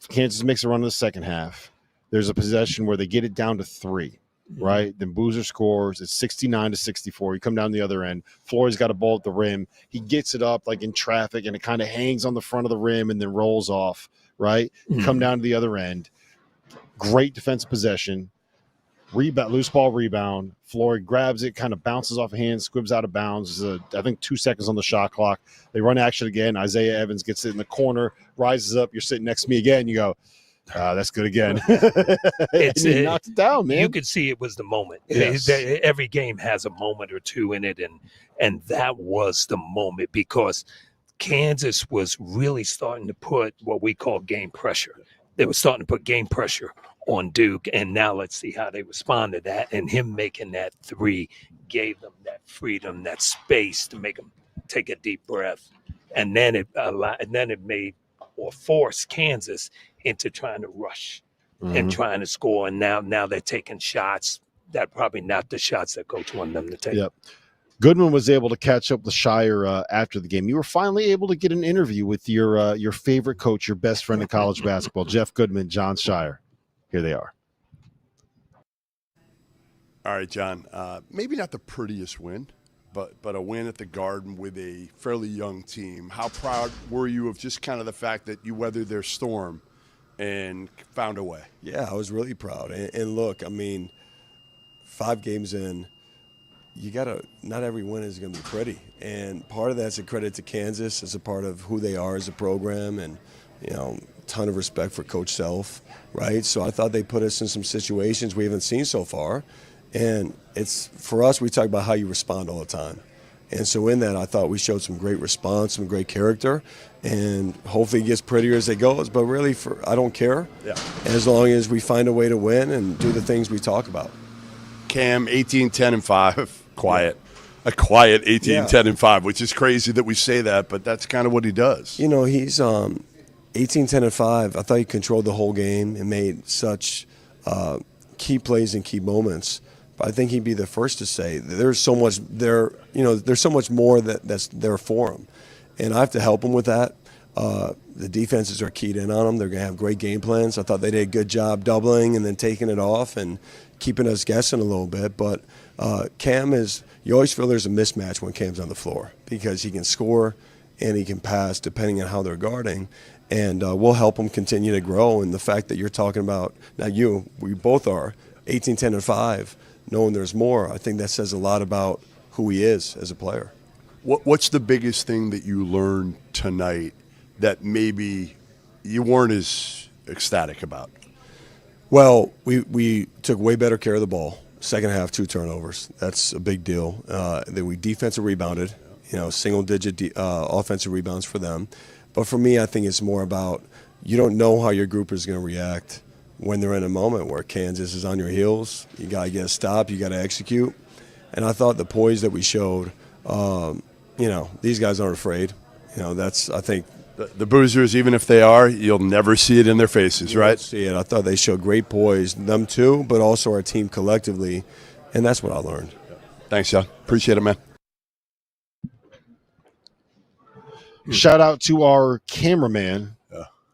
Kansas makes a run in the second half. There's a possession where they get it down to 3. Right, then Boozer scores. It's 69-64. You come down the other end. Flory's got a ball at the rim. He gets it up like in traffic, and it kind of hangs on the front of the rim and then rolls off. Right, come down to the other end. Great defensive possession. Rebound, loose ball rebound. Flory grabs it, kind of bounces off a hand, squibs out of bounds. I think 2 seconds on the shot clock. They run action again. Isaiah Evans gets it in the corner, rises up. You're sitting next to me again. You go, that's good again. He knocked it down, man. You could see it was the moment. Yes. Every game has a moment or two in it, and that was the moment because Kansas was really starting to put what we call game pressure. They were starting to put game pressure on Duke, and now let's see how they respond to that. And him making that 3 gave them that freedom, that space to make them take a deep breath, and then it made or forced Kansas into trying to rush and trying to score. And now they're taking shots that probably not the shots that Coach wanted them to take. Yep. Goodman was able to catch up with Scheyer after the game. You were finally able to get an interview with your favorite coach, your best friend in college basketball, Jeff Goodman, Jon Scheyer. Here they are. All right, John. Maybe not the prettiest win, but a win at the Garden with a fairly young team. How proud were you of just kind of the fact that you weathered their storm and found a way? Yeah, I was really proud. And look, I mean, 5 games in, not every win is going to be pretty. And part of that's a credit to Kansas as a part of who they are as a program, and, ton of respect for Coach Self, right? So I thought they put us in some situations we haven't seen so far. And it's, for us, we talk about how you respond all the time. And so in that, I thought we showed some great response, some great character, and hopefully it gets prettier as it goes. But really, I don't care, as long as we find a way to win and do the things we talk about. Cam, 18, 10, and 5, quiet. A quiet 18, 10, and 5, which is crazy that we say that, but that's kind of what he does. He's 18, 10, and 5. I thought he controlled the whole game and made such key plays and key moments. But I think he'd be the first to say there's so much there. There's so much more that's there for him, and I have to help him with that. The defenses are keyed in on him. They're going to have great game plans. I thought they did a good job doubling and then taking it off and keeping us guessing a little bit. But Cam you always feel there's a mismatch when Cam's on the floor because he can score and he can pass depending on how they're guarding. And we'll help him continue to grow. And the fact that you're talking about, now we both are, 18, 10, and 5, knowing there's more, I think that says a lot about who he is as a player. What's the biggest thing that you learned tonight that maybe you weren't as ecstatic about? Well, we took way better care of the ball. Second half, 2 turnovers. That's a big deal. Then we defensive rebounded, single-digit offensive rebounds for them. But for me, I think it's more about you don't know how your group is going to react when they're in a moment where Kansas is on your heels. You got to get a stop. You got to execute. And I thought the poise that we showed, these guys aren't afraid. That's, I think. The Boozers, even if they are, you'll never see it in their faces, right? See it. I thought they showed great poise, them too, but also our team collectively. And that's what I learned. Thanks, John. Appreciate it, man. Shout out to our cameraman,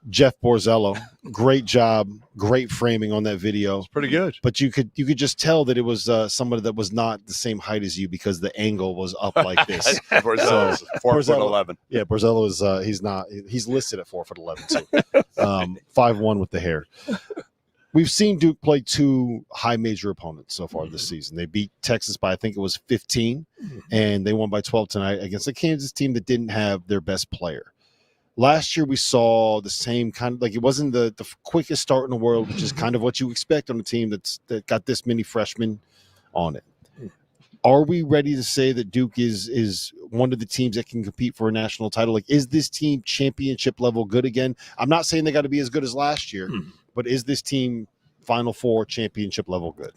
Jeff Borzello. Great job, great framing on that video. Pretty good. But you could just tell that it was somebody that was not the same height as you because the angle was up like this. Borzello's 4'11". Yeah, Borzello is he's listed at 4'11" too. 5'1" with the hair. We've seen Duke play 2 high major opponents so far this season. They beat Texas by, I think it was 15, and they won by 12 tonight against a Kansas team that didn't have their best player. Last year we saw the same kind of, it wasn't the quickest start in the world, which is kind of what you expect on a team that got this many freshmen on it. Are we ready to say that Duke is one of the teams that can compete for a national title? Is this team championship level good again? I'm not saying they got to be as good as last year, but is this team Final Four championship level good?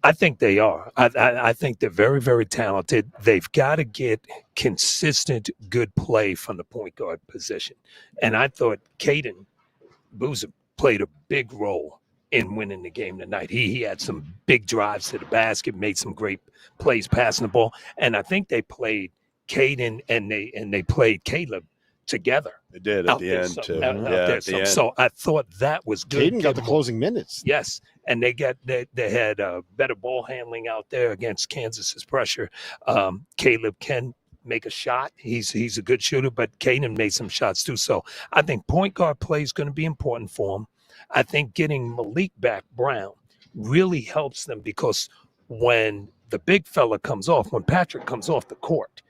I think they are. I think they're very, very talented. They've got to get consistent good play from the point guard position. And I thought Caden Boozer played a big role in winning the game tonight. He had some big drives to the basket, made some great plays passing the ball. And I think they played Caden and they played Caleb together. They did at the end, too. At the end. So I thought that was good. Caden got the closing minutes. Yes. And they had better ball handling out there against Kansas's pressure. Caleb can make a shot. He's a good shooter, but Caden made some shots too. So I think point guard play is going to be important for him. I think getting Malik back, Brown, really helps them because when the big fella comes off, when Patrick comes off the court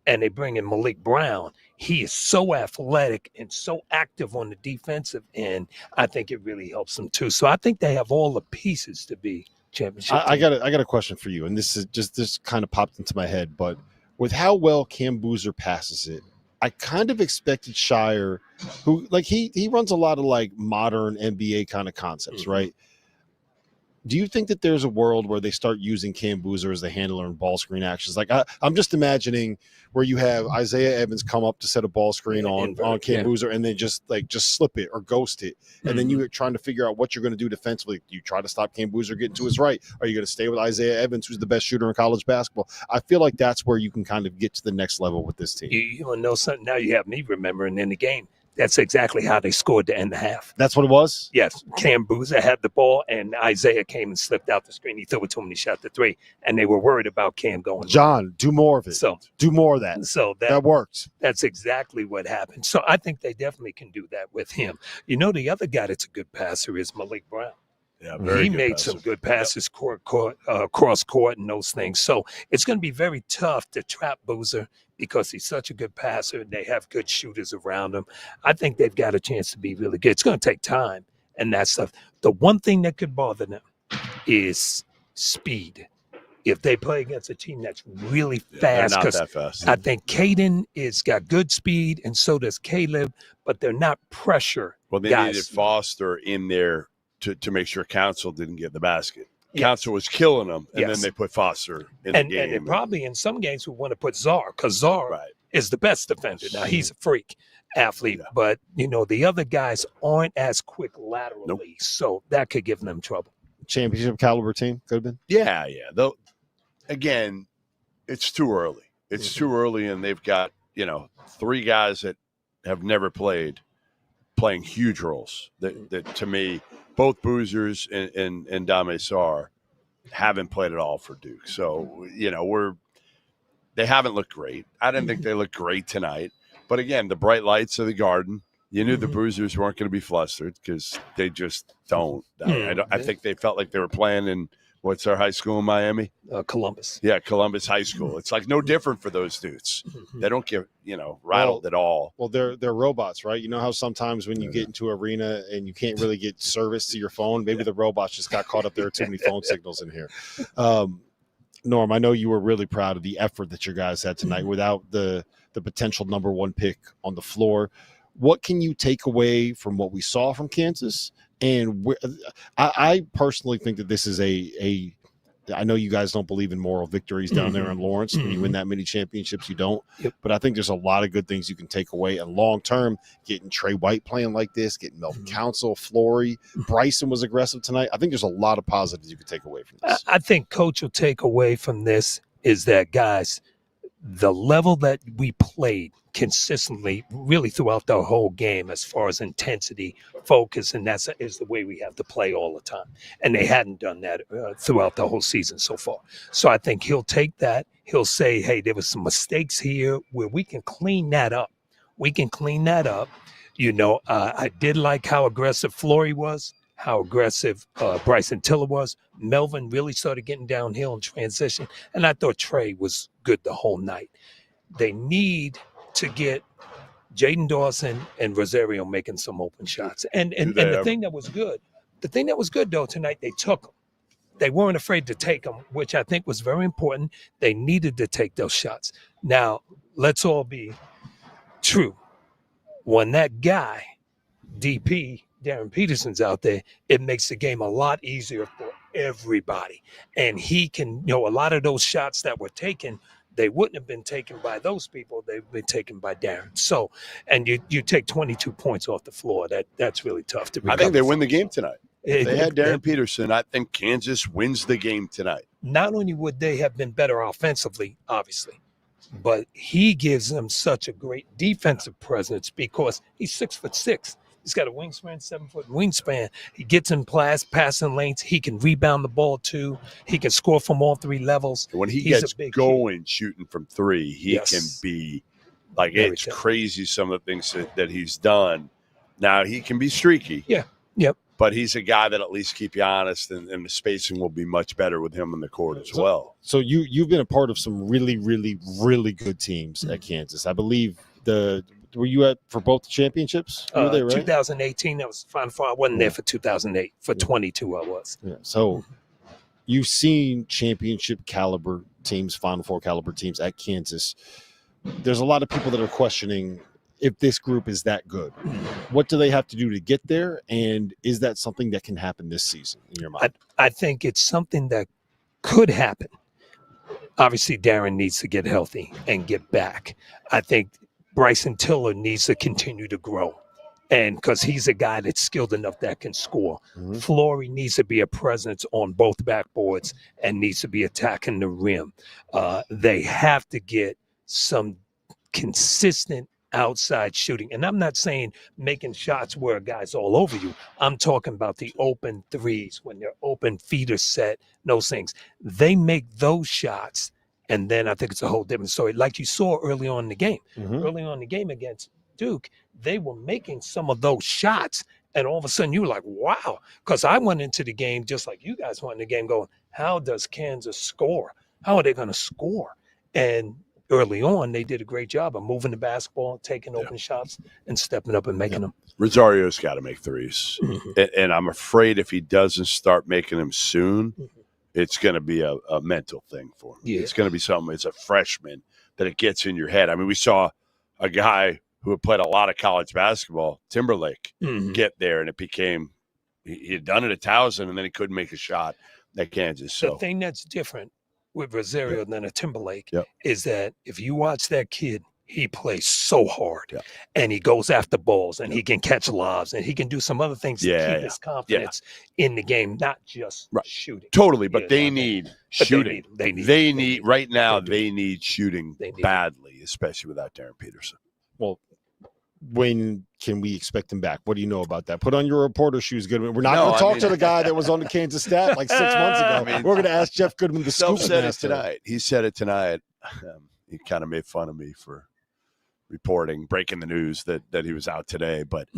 and they bring in Malik Brown, he is so athletic and so active on the defensive end. I think it really helps them too. So I think they have all the pieces to be championship. I got a question for you, and this kind of popped into my head, but with how well Cam Boozer passes it, I kind of expected Scheyer, who he runs a lot of modern NBA kind of concepts, right? Do you think that there's a world where they start using Cam Boozer as the handler in ball screen actions? Like I'm just imagining where you have Isaiah Evans come up to set a ball screen on Cam Boozer and then just slip it or ghost it. And then you're trying to figure out what you're going to do defensively. Do you try to stop Cam Boozer getting to his right? Are you going to stay with Isaiah Evans, who's the best shooter in college basketball? I feel like that's where you can kind of get to the next level with this team. You want to know something? Now you have me remembering in the game. That's exactly how they scored to end the half. That's what it was? Yes. Cam Boozer had the ball, and Isaiah came and slipped out the screen. He threw it to him, and he shot the three. And they were worried about Cam going. John, do more of it. So do more of that. So that works. That's exactly what happened. So I think they definitely can do that with him. You know, the other guy that's a good passer is Malik Brown. Yeah, he made some good passes, cross court, and those things. So it's going to be very tough to trap Boozer because he's such a good passer and they have good shooters around him. I think they've got a chance to be really good. It's going to take time and that stuff. The one thing that could bother them is speed. If they play against a team that's really fast, they're not that fast. I think Caden is got good speed, and so does Caleb, but they're not pressure. Well, they needed Foster in there to make sure Council didn't get the basket. Yes. Council was killing them, and then they put Foster in the game. And they probably in some games would want to put Czar, because Czar is the best defender. Now, he's a freak athlete, but, you know, the other guys aren't as quick laterally, so that could give them trouble. Championship caliber team, Goodman? Yeah. Though, again, it's too early. It's too early, and they've got, you know, three guys that have never playing huge roles. That to me, both Boozers and Dame Sarr haven't played at all for Duke. So, you know, they haven't looked great. I didn't think they looked great tonight. But again, the bright lights of the Garden, you knew the Boozers weren't going to be flustered because they just don't. I think they felt like they were playing in what's our high school in Miami? Columbus. Yeah, Columbus High School. It's like no different for those dudes. They don't get, rattled at all. Well, they're robots, right? You know how sometimes when you get into an arena and you can't really get service to your phone, maybe the robots just got caught up. There are too many phone signals in here. Norm, I know you were really proud of the effort that your guys had tonight without the potential number one pick on the floor. What can you take away from what we saw from Kansas? And I personally think that this is I know you guys don't believe in moral victories down there in Lawrence. When you win that many championships, you don't. Yep. But I think there's a lot of good things you can take away. And long-term, getting Trey White playing like this, getting Melvin Council, Flory, Bryson was aggressive tonight. I think there's a lot of positives you can take away from this. I think Coach will take away from this is that, guys, the level that we played consistently really throughout the whole game as far as intensity, focus, and that is the way we have to play all the time. And they hadn't done that throughout the whole season so far. So I think he'll take that. He'll say, hey, there was some mistakes here where we can clean that up. I did like how aggressive Flory was, how aggressive Bryson Tiller was. Melvin really started getting downhill in transition. And I thought Trey was good the whole night. They need to get Jaden Dawson and Rosario making some open shots. And the thing that was good though tonight, they took them. They weren't afraid to take them, which I think was very important. They needed to take those shots. Now, let's all be true. When that guy, DP, Darren Peterson's out there, it makes the game a lot easier for everybody. And he can, a lot of those shots that were taken, they wouldn't have been taken by those people. They've been taken by Darren. So, and you take 22 points off the floor. That's really tough to recover. I think they win the game tonight. If they had Darren Peterson, I think Kansas wins the game tonight. Not only would they have been better offensively, obviously, but he gives them such a great defensive presence because he's 6'6". He's got a wingspan, 7-foot wingspan. He gets in passing lanes. He can rebound the ball too. He can score from all three levels. When he gets going shooting from three, he can be like, it's crazy some of the things that he's done. Now, he can be streaky. Yeah. Yep. But he's a guy that at least keep you honest, and the spacing will be much better with him in the court as well. So you've been a part of some really, really, really good teams at Kansas. I believe were you at for both championships? You were there, right? 2018, that was Final Four. I wasn't there for 2008. For 22, I was. Yeah. So you've seen championship caliber teams, Final Four caliber teams at Kansas. There's a lot of people that are questioning if this group is that good? What do they have to do to get there? And is that something that can happen this season in your mind? I think it's something that could happen. Obviously, Darren needs to get healthy and get back. I think Bryson Tiller needs to continue to grow. And because he's a guy that's skilled enough that can score. Flory needs to be a presence on both backboards and needs to be attacking the rim. They have to get some consistent outside shooting. And I'm not saying making shots where a guy's all over you. I'm talking about the open threes, when they're open, feeder set, those things. They make those shots, and then I think it's a whole different story. Like you saw early on in the game. Early on in the game against Duke, they were making some of those shots, and all of a sudden you were like, wow. Because I went into the game just like you guys went in the game going, how does Kansas score? How are they going to score? And early on, they did a great job of moving the basketball, taking open shots, and stepping up and making them. Rosario's got to make threes. And I'm afraid if he doesn't start making them soon, it's going to be a mental thing for him. Yeah. It's going to be something as a freshman that it gets in your head. I mean, we saw a guy who had played a lot of college basketball, Timberlake, get there, and it became he had done it at Towson, and then he couldn't make a shot at Kansas. So the thing that's different with Rosario than a Timberlake is that if you watch that kid, he plays so hard and he goes after balls and he can catch lobs and he can do some other things to keep his confidence in the game, not just shooting. Totally, but they need shooting. They need right now. They need shooting badly, especially without Darren Peterson. Well, when can we expect him back? What do you know about that? Put on your reporter shoes, Goodman. We're not going to talk to the guy that was on the Kansas staff like 6 months ago. We're going to ask Jeff Goodman, the scoop said master. it tonight. He said it tonight. He kind of made fun of me for breaking the news that he was out today. But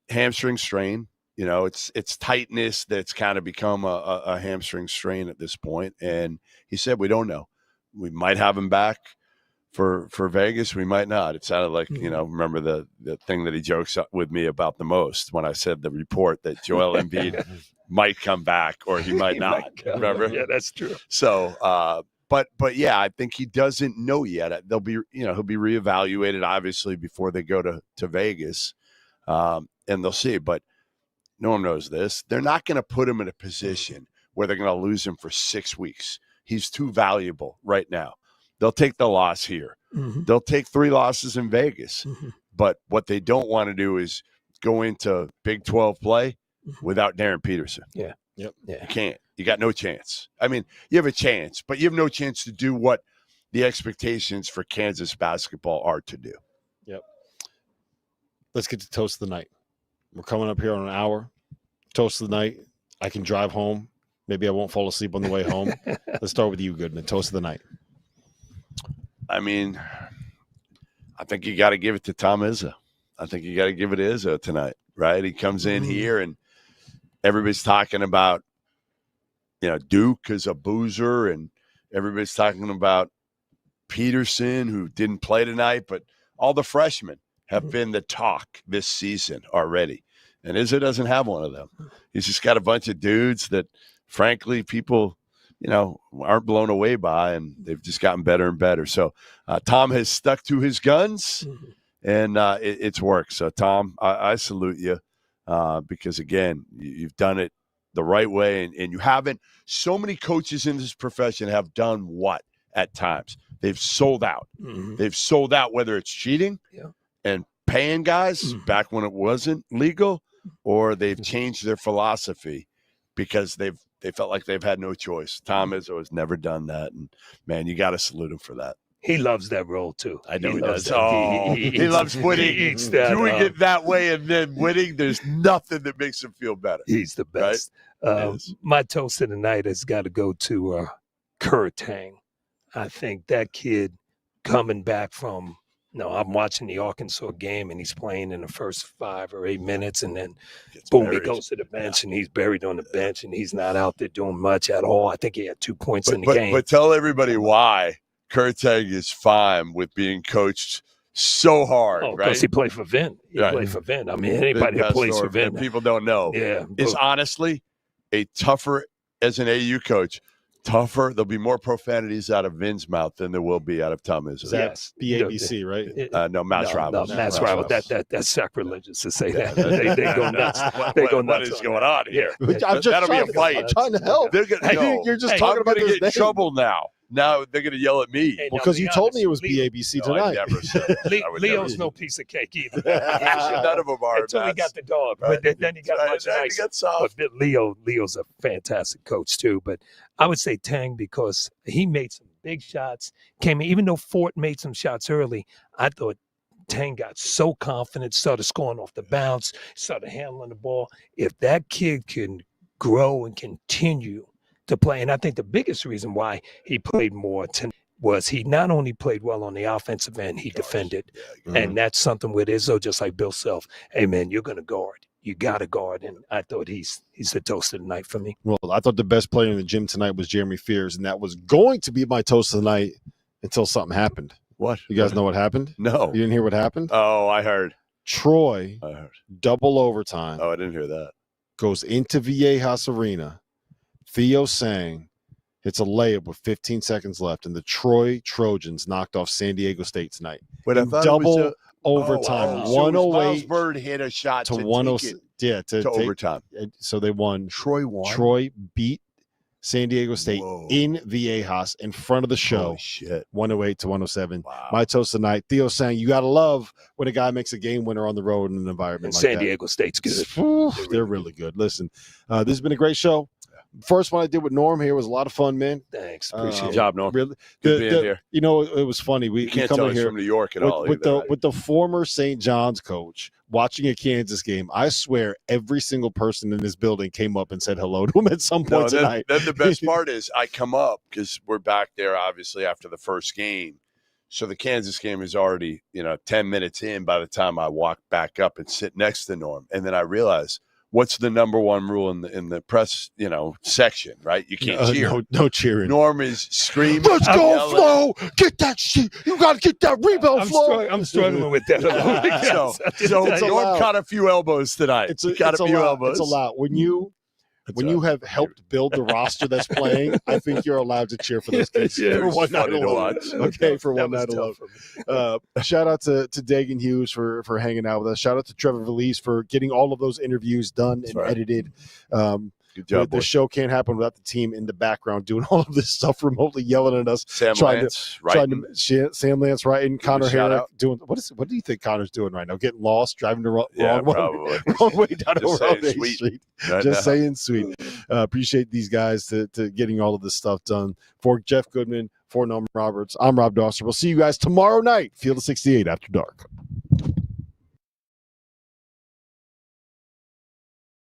hamstring strain, you know, it's tightness that's kind of become a hamstring strain at this point. And he said, we don't know. We might have him back for Vegas, we might not. It sounded like, you know, remember the thing that he jokes with me about the most when I said the report that Joel Embiid might come back or he might not. Remember? Yeah, that's true. So, but yeah, I think he doesn't know yet. He'll be reevaluated obviously before they go to Vegas, and they'll see. But Norm knows this. They're not going to put him in a position where they're going to lose him for 6 weeks. He's too valuable right now. They'll take the loss here. They'll take 3 losses in Vegas. But what they don't want to do is go into Big 12 play without Darren Peterson. Yeah. Yep. Yeah. You can't. You got no chance. I mean, you have a chance, but you have no chance to do what the expectations for Kansas basketball are to do. Yep. Let's get to toast of the night. We're coming up here on an hour. Toast of the night. I can drive home. Maybe I won't fall asleep on the way home. Let's start with you, Goodman. Toast of the night. I mean, I think you got to give it to Tom Izzo. I think you got to give it to Izzo tonight, right? He comes in here and everybody's talking about, you know, Duke is a boozer and everybody's talking about Peterson, who didn't play tonight, but all the freshmen have been the talk this season already. And Izzo doesn't have one of them. He's just got a bunch of dudes that, frankly, people, you know, aren't blown away by, and they've just gotten better and better. So Tom has stuck to his guns, and it's worked. So, Tom, I salute you because, again, you've done it the right way, and you haven't. So many coaches in this profession have done what at times? They've sold out. They've sold out, whether it's cheating and paying guys back when it wasn't legal, or they've changed their philosophy because they felt like they've had no choice. Tom Izzo has never done that, and man, you got to salute him for that. He loves that role too. I know he loves does. that. Oh, he loves winning. He eats that, doing it that way and then winning. There's nothing that makes him feel better. He's the best. My toast of the night has got to go to Kurtang. I think that kid coming back from. No, I'm watching the Arkansas game, and he's playing in the first 5 or 8 minutes, and then boom, he goes to the bench, and he's buried on the bench, and he's not out there doing much at all. I think he had 2 points in the game. But tell everybody why Kurtang is fine with being coached so hard, right? Because he played for Vin. He played for Vin. I mean, anybody that plays for Vin. People don't know. Yeah. Is honestly a tougher as an AU coach tougher. There'll be more profanities out of Vin's mouth than there will be out of Tom Izzo. Yes. BABC, right? No, Mass Rivals. Mass Rivals. That's sacrilegious to say that. They go nuts. They go nuts. What is going on here? That'll be a fight. I'm trying to help. You're just talking about going to this get in trouble now. Now they're going to yell at me. Hey, because you told me it was BABC tonight. I never said Leo's no piece of cake either. None of them are. Until he got the dog. Right. But then he got much nicer. He got soft. But Leo's a fantastic coach too. But I would say Tang because he made some big shots. Came in, even though Fort made some shots early, I thought Tang got so confident, started scoring off the bounce, started handling the ball. If that kid can grow and continue to play, and I think the biggest reason why he played more was he not only played well on the offensive end, he defended. And that's something with Izzo, just like Bill Self. Hey, man, you're going to guard. You got to guard. And I thought he's the toast of the night for me. Well, I thought the best player in the gym tonight was Jeremy Fears, and that was going to be my toast of the night until something happened. What? You guys know what happened? No. You didn't hear what happened? Oh, I heard. Troy, double overtime. Oh, I didn't hear that. Goes into Viejas Arena. Theo Sang hits a layup with 15 seconds left, and the Troy Trojans knocked off San Diego State tonight. But I thought double overtime. 108 Miles Bird hit a shot to to 106. Yeah, to overtime. So they won. Troy won. Troy beat San Diego State in Viejas in front of the show. Holy shit. 108 to 107. Wow. My toast tonight. Theo Sang, you got to love when a guy makes a game winner on the road in an environment like San that. Diego State's good. They're really good. Listen, this has been a great show. First one I did with Norm here was a lot of fun, man. Thanks. Appreciate it. Good job, Norm. Really, Good being here. You know, it was funny. We can't come tell in us here from New York at all. with the former St. John's coach watching a Kansas game. I swear every single person in this building came up and said hello to him at some point tonight. Then the best part is I come up because we're back there obviously after the first game. So the Kansas game is already, 10 minutes in by the time I walk back up and sit next to Norm. And then I realize, what's the number one rule in the press, section, right? You can't cheer. No cheering. Norm is screaming. Let's go, Flo! Get that shit. You got to get that rebound, Flo. I'm struggling with that a lot. So Norm caught a few elbows tonight. It's a lot. When you have helped build the roster that's playing, I think you're allowed to cheer for those kids for one night alone. Okay, for one night alone. Shout out to Dagan Hughes for hanging out with us. Shout out to Trevor Valise for getting all of those interviews done and edited. Good job, the show can't happen without the team in the background doing all of this stuff remotely, yelling at us. Sam Lance writing. Connor Herrick doing what do you think Connor's doing right now? Getting lost, driving the wrong way down Road Street. Just saying sweet. Appreciate these guys to getting all of this stuff done. For Jeff Goodman, for Norm Roberts, I'm Rob Dauster. We'll see you guys tomorrow night. Field of 68 after dark.